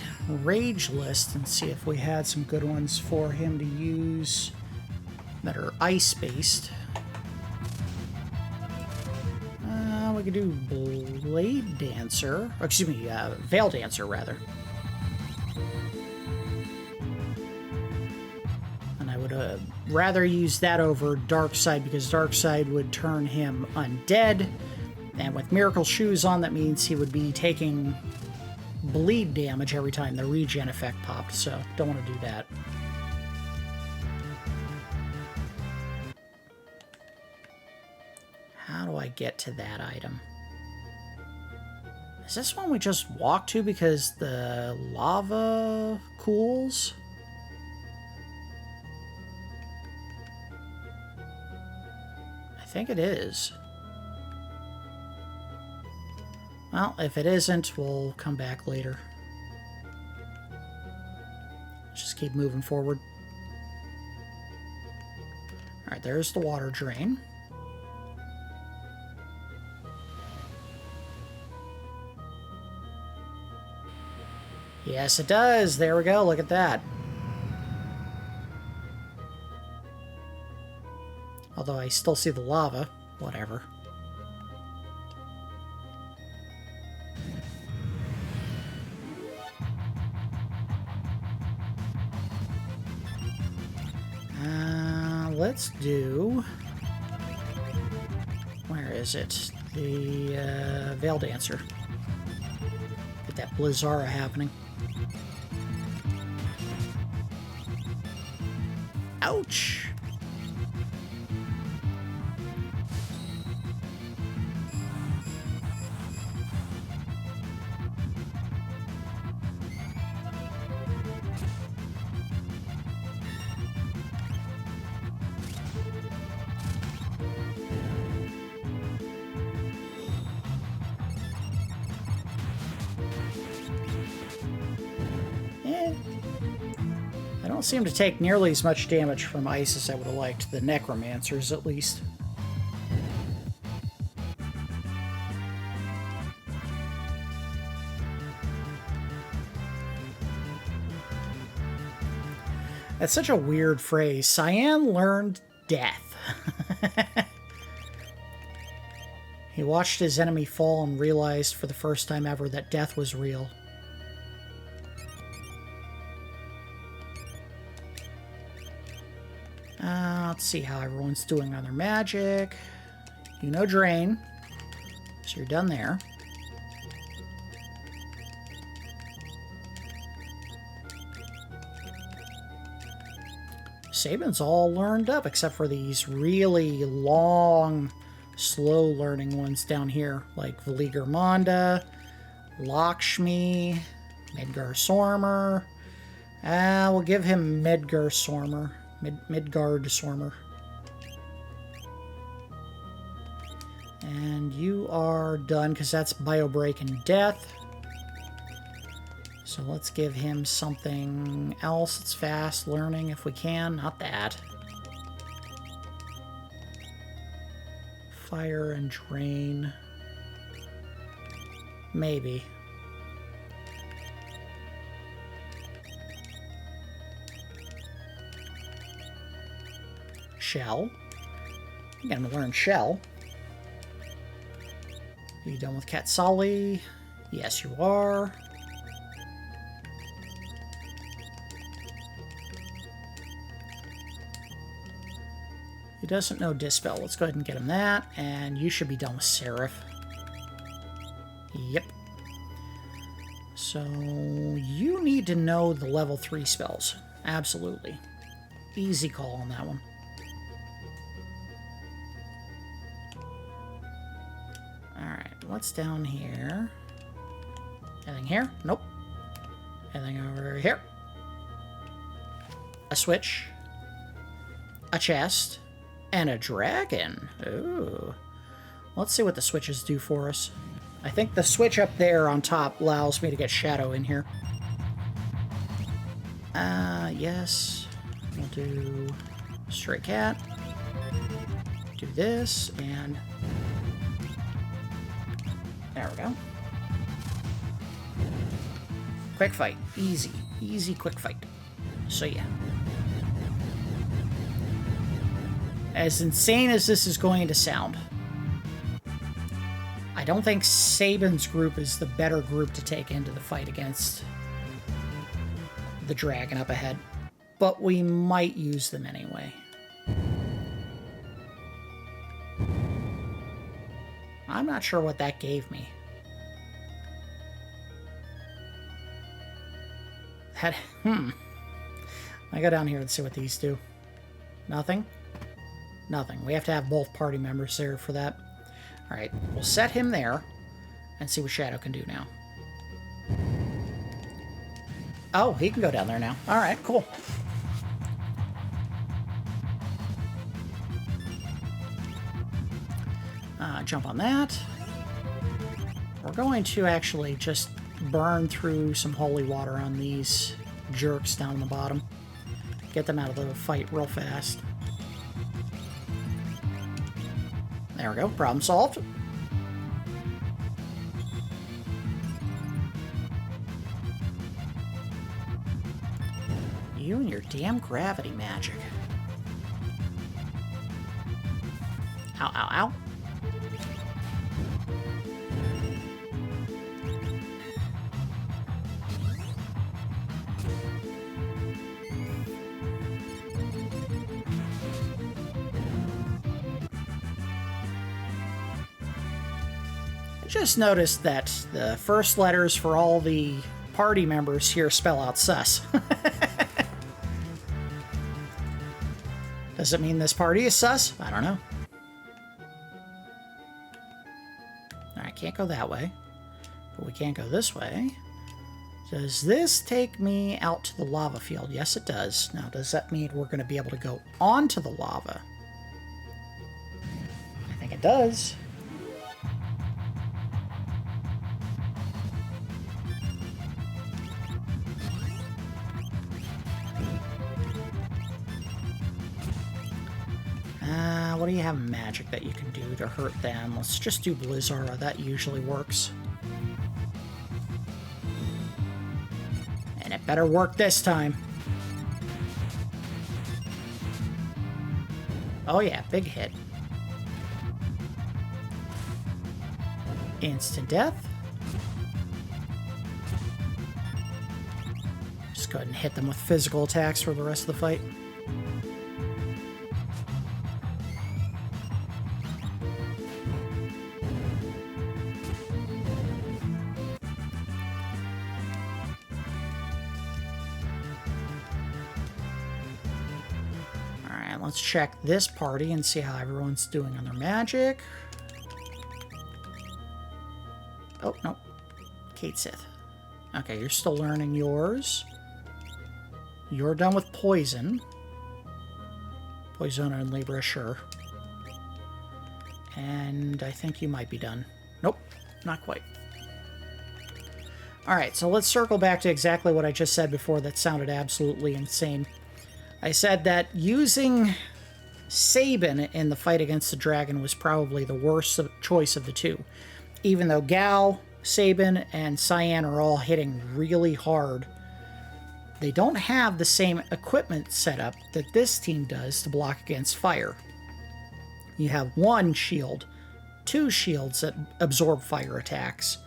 rage list and see if we had some good ones for him to use that are ice-based. We could do Blade Dancer, or excuse me, Veil Dancer, rather. And I would rather use that over Darkside, because Darkside would turn him undead, and with Miracle Shoes on, that means he would be taking bleed damage every time the regen effect popped, so don't want to do that. How do I get to that item? Is this one we just walk to because the lava cools? I think it is. Well, if it isn't, we'll come back later. Just keep moving forward. Alright, there's the water drain. Yes, it does. There we go. Look at that. Although I still see the lava. Whatever. Let's do... Where is it? The Veil Dancer. Get that Blizzara happening. Ouch! don't seem to take nearly as much damage from ice as I would have liked. The necromancers, at least. That's such a weird phrase. Cyan learned death. He watched his enemy fall and realized for the first time ever that death was real. Let's see how everyone's doing on their magic. You know drain, so you're done there. Sabin's all learned up, except for these really long, slow learning ones down here, like Valigarmonda, Lakshmi, Midgar Sormer. We'll give him Midgar Sormer. Midgard Sormer. And you are done, because that's Biobreak and Death. So let's give him something else that's fast learning if we can. Not that. Fire and Drain. Maybe. Shell. I'm gonna learn Shell. Are you done with Katsali? Yes, you are. He doesn't know Dispel. Let's go ahead and get him that. And you should be done with Seraph. Yep. So you need to know the level 3 spells. Absolutely. Easy call on that one. Alright, what's down here? Anything here? Nope. Anything over here? A switch. A chest. And a dragon. Ooh. Let's see what the switches do for us. I think the switch up there on top allows me to get Shadow in here. Yes. We'll do Stray Cat. Do this, and there we go. Quick fight. Easy. Easy quick fight. So yeah. As insane as this is going to sound, I don't think Sabin's group is the better group to take into the fight against the dragon up ahead. But we might use them anyway. I'm not sure what that gave me. I go down here and see what these do. Nothing? Nothing. We have to have both party members there for that. Alright, we'll set him there and see what Shadow can do now. Oh, he can go down there now. Alright, cool. Jump on that. We're going to actually just burn through some holy water on these jerks down the bottom. Get them out of the fight real fast. There we go. Problem solved. You and your damn gravity magic. Ow, ow, ow. Just noticed that the first letters for all the party members here spell out sus. Does it mean this party is sus? I don't know. I can't go that way, but we can't go this way. Does this take me out to the lava field? Yes, it does. Now, does that mean we're going to be able to go onto the lava? I think it does. What do you have magic that you can do to hurt them? Let's just do Blizzara. That usually works. And it better work this time. Oh yeah, big hit. Instant death. Just go ahead and hit them with physical attacks for the rest of the fight. Alright, let's check this party and see how everyone's doing on their magic. Oh, no. Kate Sith. Okay, you're still learning yours. You're done with poison. Poison and Libra, sure. And I think you might be done. Nope, not quite. Alright, so let's circle back to exactly what I just said before that sounded absolutely insane. I said that using Sabin in the fight against the dragon was probably the worst choice of the two. Even though Gal, Sabin, and Cyan are all hitting really hard, they don't have the same equipment setup that this team does to block against fire. You have 1 shield, 2 shields that absorb fire attacks,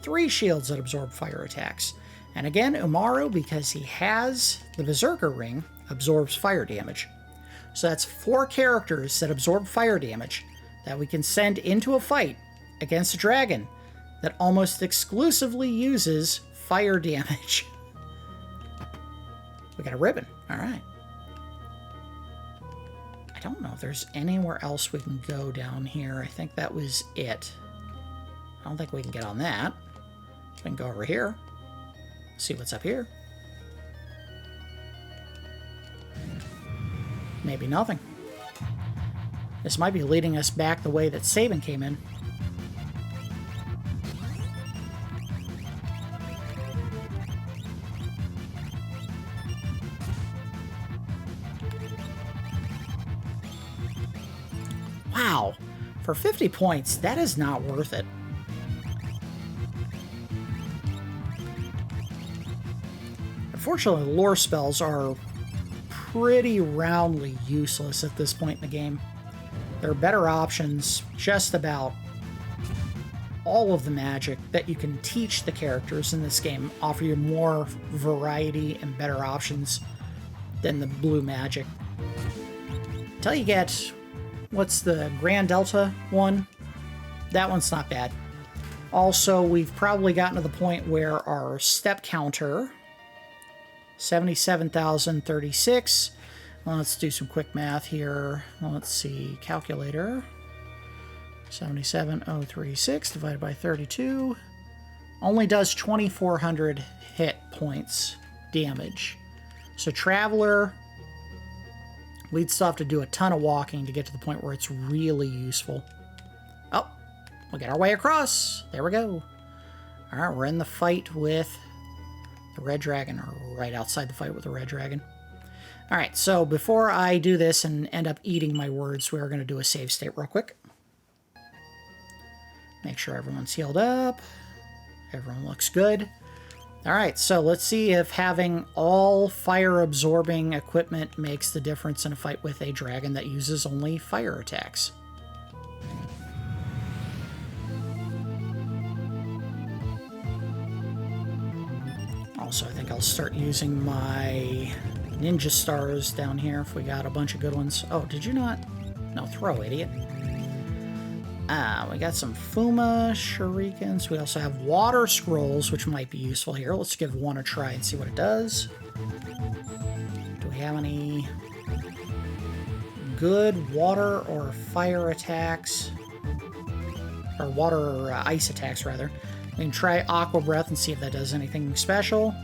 3 shields that absorb fire attacks. And again, Umaru, because he has the Berserker Ring, absorbs fire damage. So that's 4 characters that absorb fire damage that we can send into a fight against a dragon that almost exclusively uses fire damage. We got a ribbon. All right. I don't know if there's anywhere else we can go down here. I think that was it. I don't think we can get on that. We can go over here. See what's up here. Maybe nothing. This might be leading us back the way that Sabin came in. Wow, for 50 points, that is not worth it. Unfortunately, lore spells are pretty roundly useless at this point in the game. There are better options. Just about all of the magic that you can teach the characters in this game offer you more variety and better options than the blue magic. Until you get, what's the Grand Delta one? That one's not bad. Also, we've probably gotten to the point where our step counter, 77,036. Well, let's do some quick math here. Let's see, calculator. 77,036 divided by 32 only does 2,400 hit points damage. So Traveler, we'd still have to do a ton of walking to get to the point where it's really useful. Oh, we'll get our way across. There we go. All right, we're in the fight with the Red Dragon, or right outside the fight with the Red Dragon. All right, so before I do this and end up eating my words, we are going to do a save state real quick. Make sure everyone's healed up. Everyone looks good. All right, so let's see if having all fire-absorbing equipment makes the difference in a fight with a dragon that uses only fire attacks. Also, I think I'll start using my ninja stars down here if we got a bunch of good ones. Oh, did you not? No, throw, idiot. We got some Fuma shurikens. We also have water scrolls, which might be useful here. Let's give one a try and see what it does. Do we have any good water or fire attacks? Or water or ice attacks, rather. We can try Aqua Breath and see if that does anything special.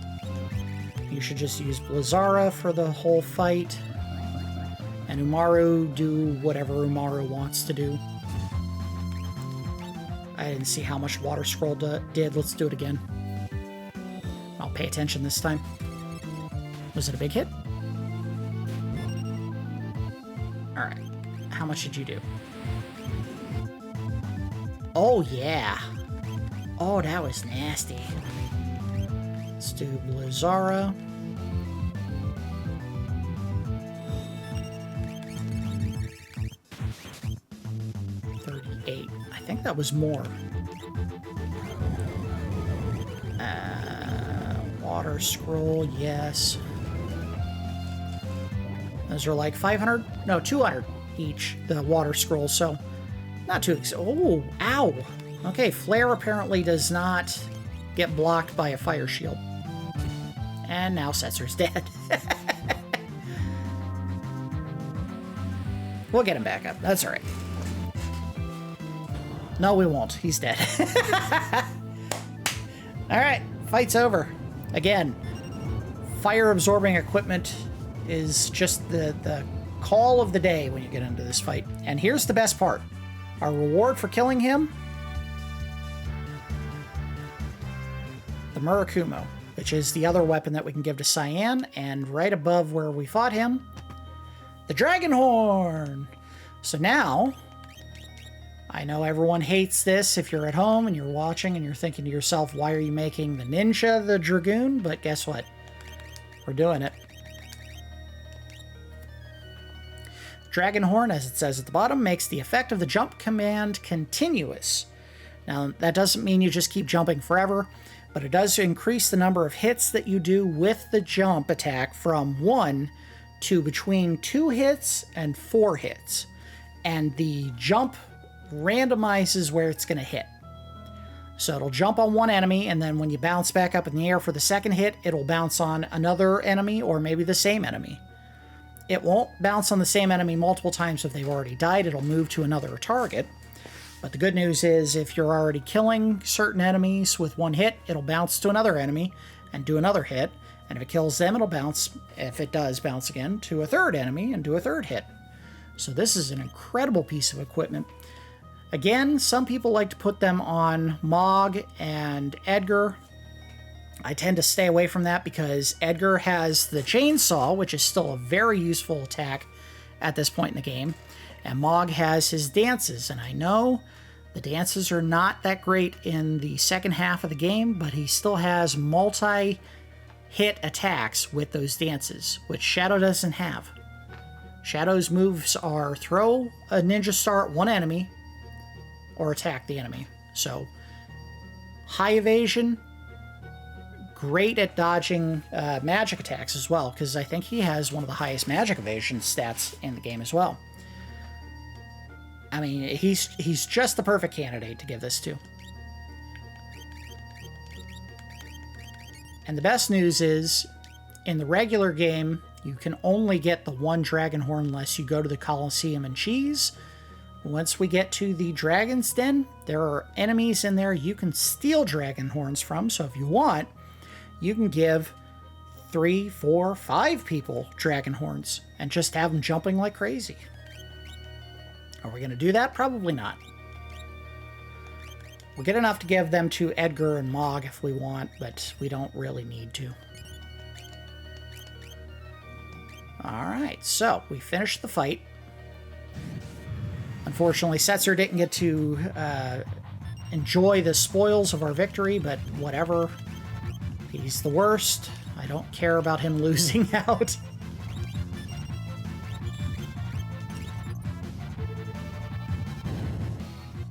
You should just use Blizzara for the whole fight. And Umaru, do whatever Umaru wants to do. I didn't see how much Water Scroll did. Let's do it again. I'll pay attention this time. Was it a big hit? Alright. How much did you do? Oh, yeah. Oh, that was nasty. Let's do Blizzara. I think that was more. Water scroll, yes. Those are like 500? No, 200 each, the water scrolls, so not too... Oh, ow! Okay, flare apparently does not get blocked by a fire shield. And now Setzer's dead. We'll get him back up. That's all right. No, we won't. He's dead. All right, fight's over. Again, fire-absorbing equipment is just the call of the day when you get into this fight. And here's the best part. Our reward for killing him? The Murakumo, which is the other weapon that we can give to Cyan, and right above where we fought him, the Dragon Horn. So now... I know everyone hates this if you're at home and you're watching and you're thinking to yourself, why are you making the ninja the Dragoon? But guess what? We're doing it. Dragon Horn, as it says at the bottom, makes the effect of the jump command continuous. Now, that doesn't mean you just keep jumping forever, but it does increase the number of hits that you do with the jump attack from 1 to between 2 hits and 4 hits. And the jump randomizes where it's going to hit. So it'll jump on one enemy, and then when you bounce back up in the air for the second hit, it'll bounce on another enemy or maybe the same enemy. It won't bounce on the same enemy multiple times if they've already died. It'll move to another target. But the good news is if you're already killing certain enemies with one hit, it'll bounce to another enemy and do another hit. And if it kills them, it'll bounce, if it does bounce again, to a third enemy and do a third hit. So this is an incredible piece of equipment. Again, some people like to put them on Mog and Edgar. I tend to stay away from that because Edgar has the chainsaw, which is still a very useful attack at this point in the game, and Mog has his dances, and I know the dances are not that great in the second half of the game, but he still has multi-hit attacks with those dances, which Shadow doesn't have. Shadow's moves are throw a ninja star at one enemy, or attack the enemy. So, high evasion, great at dodging magic attacks as well, because I think he has one of the highest magic evasion stats in the game as well. I mean, he's just the perfect candidate to give this to. And the best news is, in the regular game, you can only get the one Dragon Horn unless you go to the Colosseum and Cheese. Once we get to the Dragon's Den, there are enemies in there you can steal Dragon Horns from, so if you want, you can give 3, 4, 5 people Dragon Horns and just have them jumping like crazy. Are we going to do that? Probably not. We'll get enough to give them to Edgar and Mog if we want, but we don't really need to. Alright, so we finished the fight. Unfortunately, Setzer didn't get to enjoy the spoils of our victory, but whatever. He's the worst. I don't care about him losing out.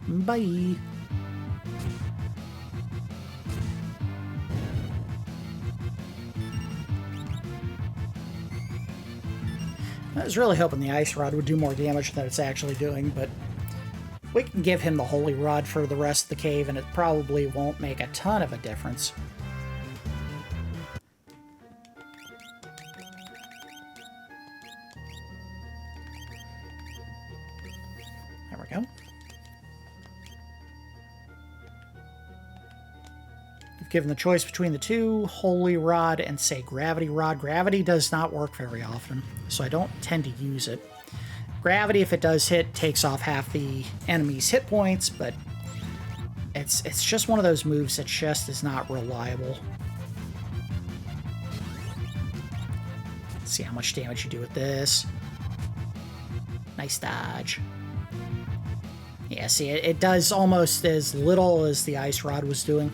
Bye. I was really hoping the Ice Rod would do more damage than it's actually doing, but we can give him the Holy Rod for the rest of the cave, and it probably won't make a ton of a difference. There we go. We've given the choice between the two, Holy Rod and, say, Gravity Rod. Gravity does not work very often, so I don't tend to use it. Gravity, if it does hit, takes off half the enemy's hit points, but it's just one of those moves that just is not reliable. Let's see how much damage you do with this. Nice dodge. Yeah, see, it does almost as little as the ice rod was doing.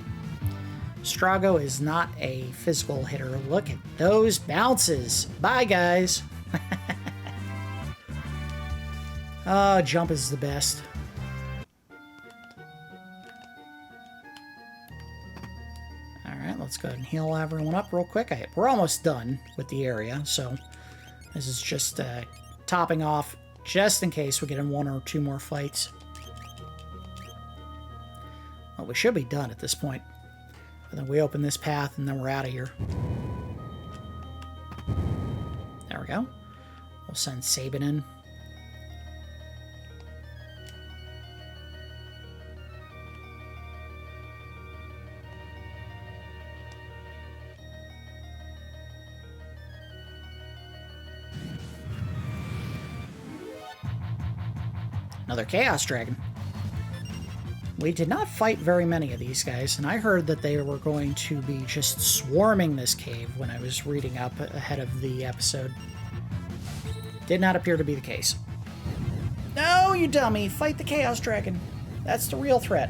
Strago is not a physical hitter. Look at those bounces. Bye, guys. Oh, jump is the best. Alright, let's go ahead and heal everyone up real quick. We're almost done with the area, so this is just topping off just in case we get in 1 or 2 more fights. Well, we should be done at this point. And then we open this path, and then we're out of here. There we go. We'll send Sabin in. Another Chaos Dragon. We did not fight very many of these guys, and I heard that they were going to be just swarming this cave when I was reading up ahead of the episode. Did not appear to be the case. No, you dummy! Fight the Chaos Dragon! That's the real threat.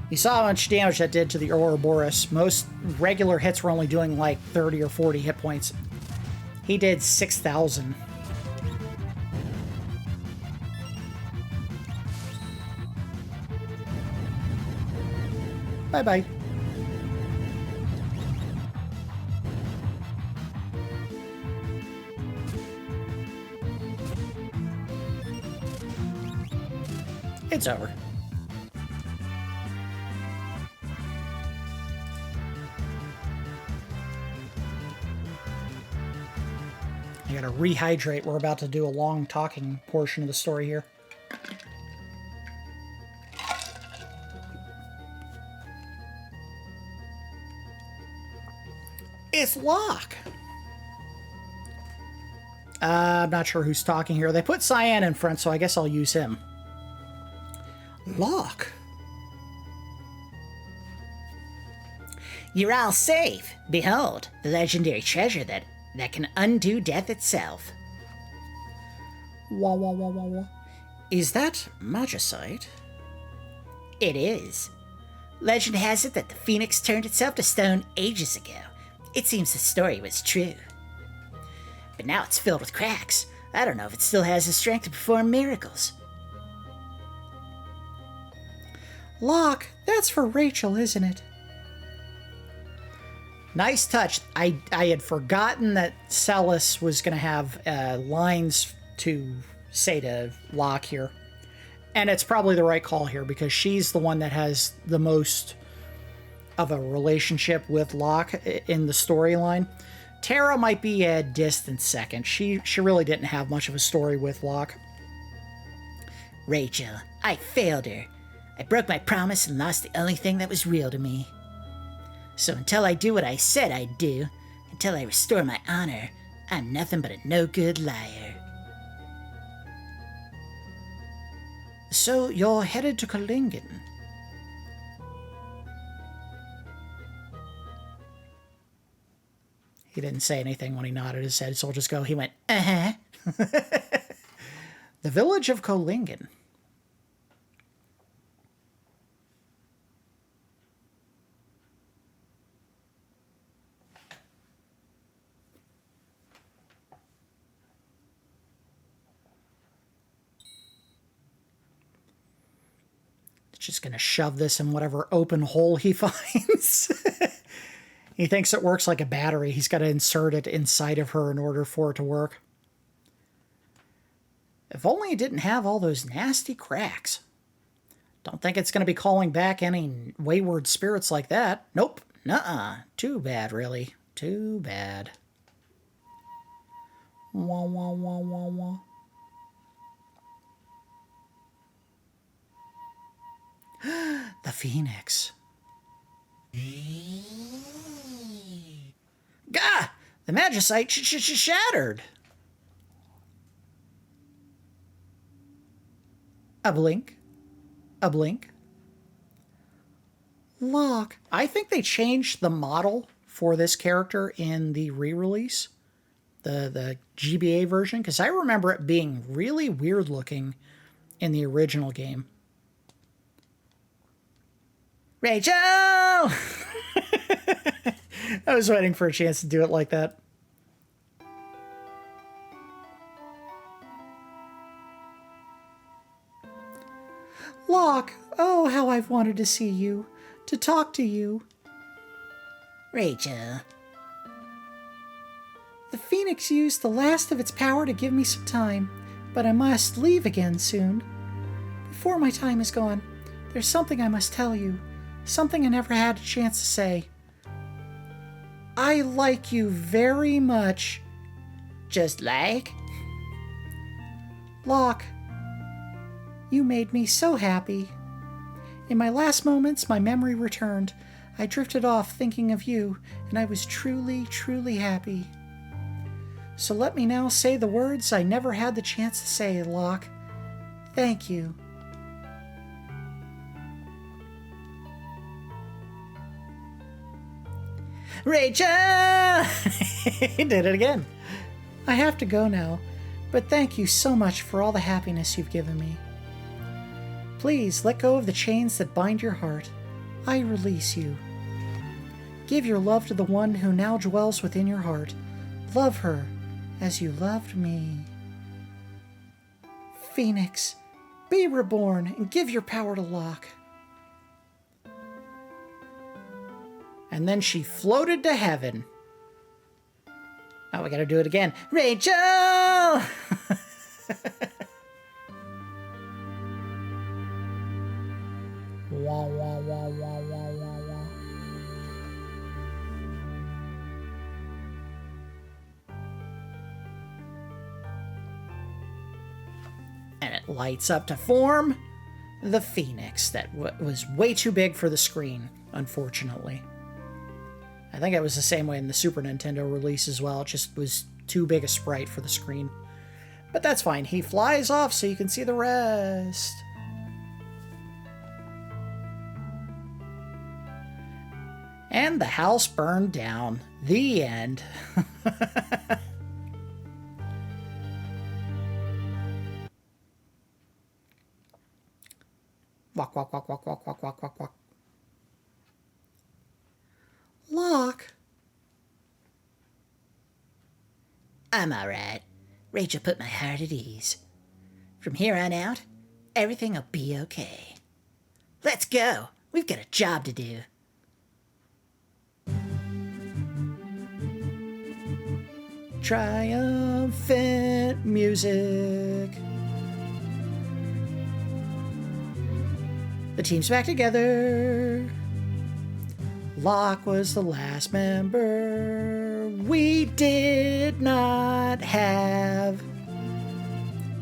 You saw how much damage that did to the Ouroboros. Most regular hits were only doing like 30 or 40 hit points. He did 6,000. Bye-bye. It's over. I gotta rehydrate. We're about to do a long talking portion of the story here. It's Locke. I'm not sure who's talking here. They put Cyan in front, so I guess I'll use him. Locke. You're all safe. Behold, the legendary treasure that can undo death itself. Wah, wah, wah, wah, wah. Is that magicite? It is. Legend has it that the phoenix turned itself to stone ages ago. It seems the story was true. But now it's filled with cracks. I don't know if it still has the strength to perform miracles. Locke, that's for Rachel, isn't it? Nice touch. I had forgotten that Celis was going to have lines to say to Locke here. And it's probably the right call here because she's the one that has the most of a relationship with Locke in the storyline. Tara might be a distant second. She really didn't have much of a story with Locke. Rachel, I failed her. I broke my promise and lost the only thing that was real to me. So until I do what I said I'd do, until I restore my honor, I'm nothing but a no-good liar. So you're headed to Kolingen. He didn't say anything when he nodded his head, so I'll just go, he went, uh-huh. The village of Kolingen. Just going to shove this in whatever open hole he finds. He thinks it works like a battery. He's got to insert it inside of her in order for it to work. If only it didn't have all those nasty cracks. Don't think it's going to be calling back any wayward spirits like that. Nope. Nuh-uh. Too bad, really. Too bad. Wah, wah, wah, wah, wah. The Phoenix. Gah! The magicite shattered. A blink. A blink. Locke. I think they changed the model for this character in the re-release. the GBA version, because I remember it being really weird looking in the original game. Rachel! I was waiting for a chance to do it like that. Locke, oh, how I've wanted to see you, to talk to you. Rachel. The Phoenix used the last of its power to give me some time, but I must leave again soon. Before my time is gone, there's something I must tell you, something I never had a chance to say. I like you very much. Just like? Locke, you made me so happy. In my last moments, my memory returned. I drifted off thinking of you, and I was truly, truly happy. So let me now say the words I never had the chance to say, Locke. Thank you. Rachel! He did it again. I have to go now, but thank you so much for all the happiness you've given me. Please let go of the chains that bind your heart. I release you. Give your love to the one who now dwells within your heart. Love her as you loved me. Phoenix, be reborn and give your power to Locke. And then she floated to heaven. Oh, we gotta do it again. Rachel! Wah, wah, wah, wah, wah, wah, wah. And it lights up to form the Phoenix that was way too big for the screen, unfortunately. I think it was the same way in the Super Nintendo release as well. It just was too big a sprite for the screen. But that's fine. He flies off so you can see the rest. And the house burned down. The end. Walk, walk, walk, walk, walk, walk, walk, walk, walk. Locke. I'm alright. Rachel put my heart at ease. From here on out, everything will be okay. Let's go. We've got a job to do. Triumphant music. The team's back together. Locke was the last member we did not have.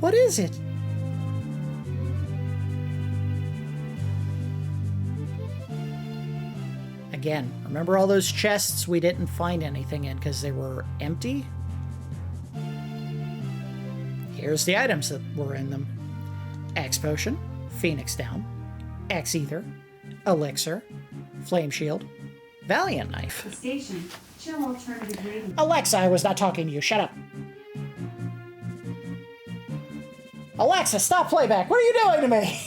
What is it? Again, remember all those chests we didn't find anything in because they were empty? Here's the items that were in them. X Potion, Phoenix Down, X Ether, Elixir, Flame Shield, Valiant Knife. The station. Chill alternative rating. Alexa, I was not talking to you. Shut up. Alexa, stop playback. What are you doing to me?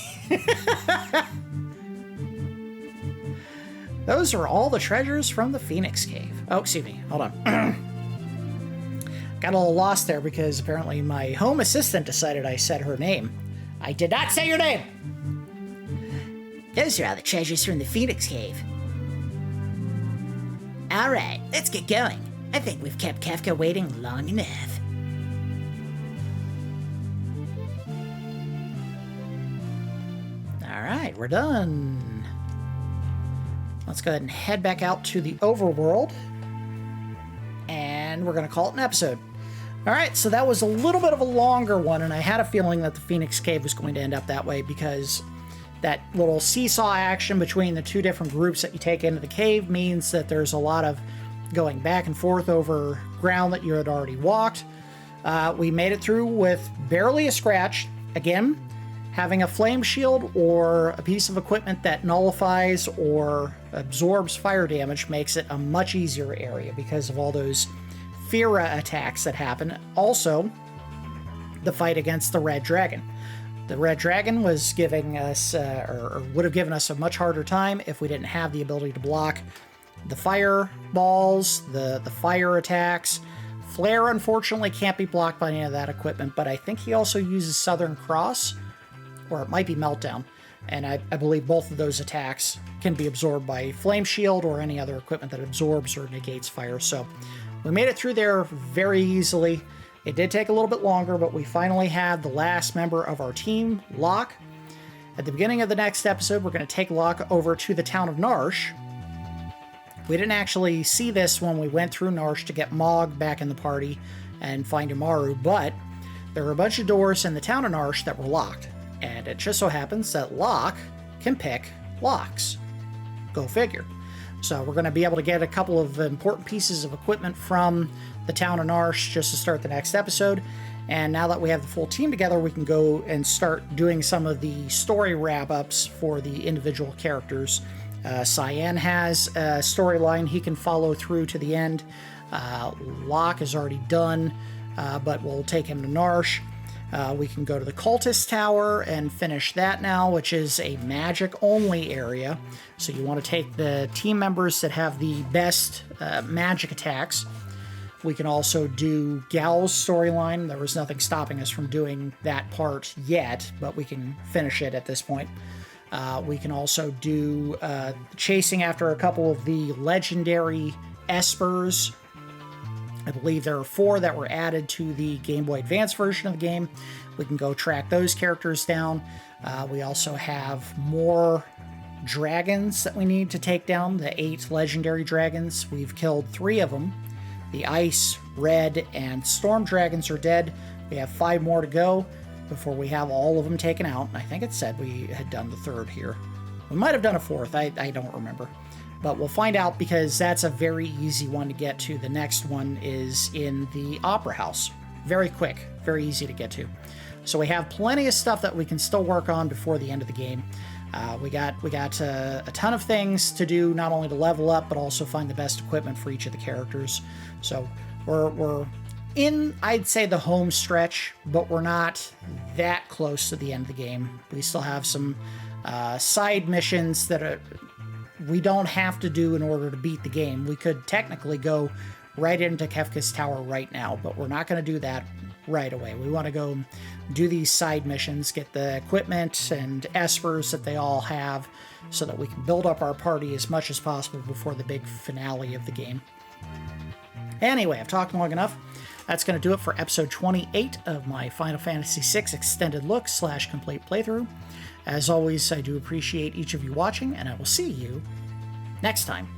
Those are all the treasures from the Phoenix Cave. Oh, excuse me. Hold on. Got a little lost there because apparently my home assistant decided I said her name. I did not say your name. Those are all the treasures from the Phoenix Cave. Alright, let's get going. I think we've kept Kefka waiting long enough. Alright, we're done. Let's go ahead and head back out to the overworld. And we're going to call it an episode. Alright, so that was a little bit of a longer one, and I had a feeling that the Phoenix Cave was going to end up that way because that little seesaw action between the two different groups that you take into the cave means that there's a lot of going back and forth over ground that you had already walked. We made it through with barely a scratch. Again, having a flame shield or a piece of equipment that nullifies or absorbs fire damage makes it a much easier area because of all those Fira attacks that happen. Also, the fight against the Red Dragon. The Red Dragon was giving us, or would have given us a much harder time if we didn't have the ability to block the fireballs, the fire attacks. Flare, unfortunately, can't be blocked by any of that equipment, but I think he also uses Southern Cross, or it might be Meltdown. And I believe both of those attacks can be absorbed by Flame Shield or any other equipment that absorbs or negates fire. So we made it through there very easily. It did take a little bit longer, but we finally had the last member of our team, Locke. At the beginning of the next episode, we're going to take Locke over to the town of Narsh. We didn't actually see this when we went through Narsh to get Mog back in the party and find Umaru, but there were a bunch of doors in the town of Narsh that were locked. And it just so happens that Locke can pick locks. Go figure. So we're going to be able to get a couple of important pieces of equipment from the town of Narsh just to start the next episode. And now that we have the full team together, we can go and start doing some of the story wrap-ups for the individual characters. Cyan has a storyline he can follow through to the end. Locke is already done, but we'll take him to Narsh. We can go to the Cultist Tower and finish that now, which is a magic-only area. So you want to take the team members that have the best magic attacks. We can also do Gal's storyline. There was nothing stopping us from doing that part yet, but we can finish it at this point. We can also do chasing after a couple of the legendary espers. I believe there are 4 that were added to the Game Boy Advance version of the game. We can go track those characters down. We also have more dragons that we need to take down, the 8 legendary dragons. We've killed 3 of them. The Ice, Red, and Storm dragons are dead. We have 5 more to go before we have all of them taken out. I think it said we had done the 3rd here. We might have done a 4th, I don't remember. But we'll find out because that's a very easy one to get to. The next one is in the Opera House. Very quick, very easy to get to. So we have plenty of stuff that we can still work on before the end of the game. We got a ton of things to do, not only to level up, but also find the best equipment for each of the characters. So we're in, I'd say, the home stretch, but we're not that close to the end of the game. We still have some side missions that we don't have to do in order to beat the game. We could technically go right into Kefka's Tower right now, but we're not going to do that right away. We want to go do these side missions, get the equipment and espers that they all have, so that we can build up our party as much as possible before the big finale of the game. Anyway, I've talked long enough. That's going to do it for episode 28 of my Final Fantasy VI Extended Look / Complete Playthrough. As always, I do appreciate each of you watching, and I will see you next time.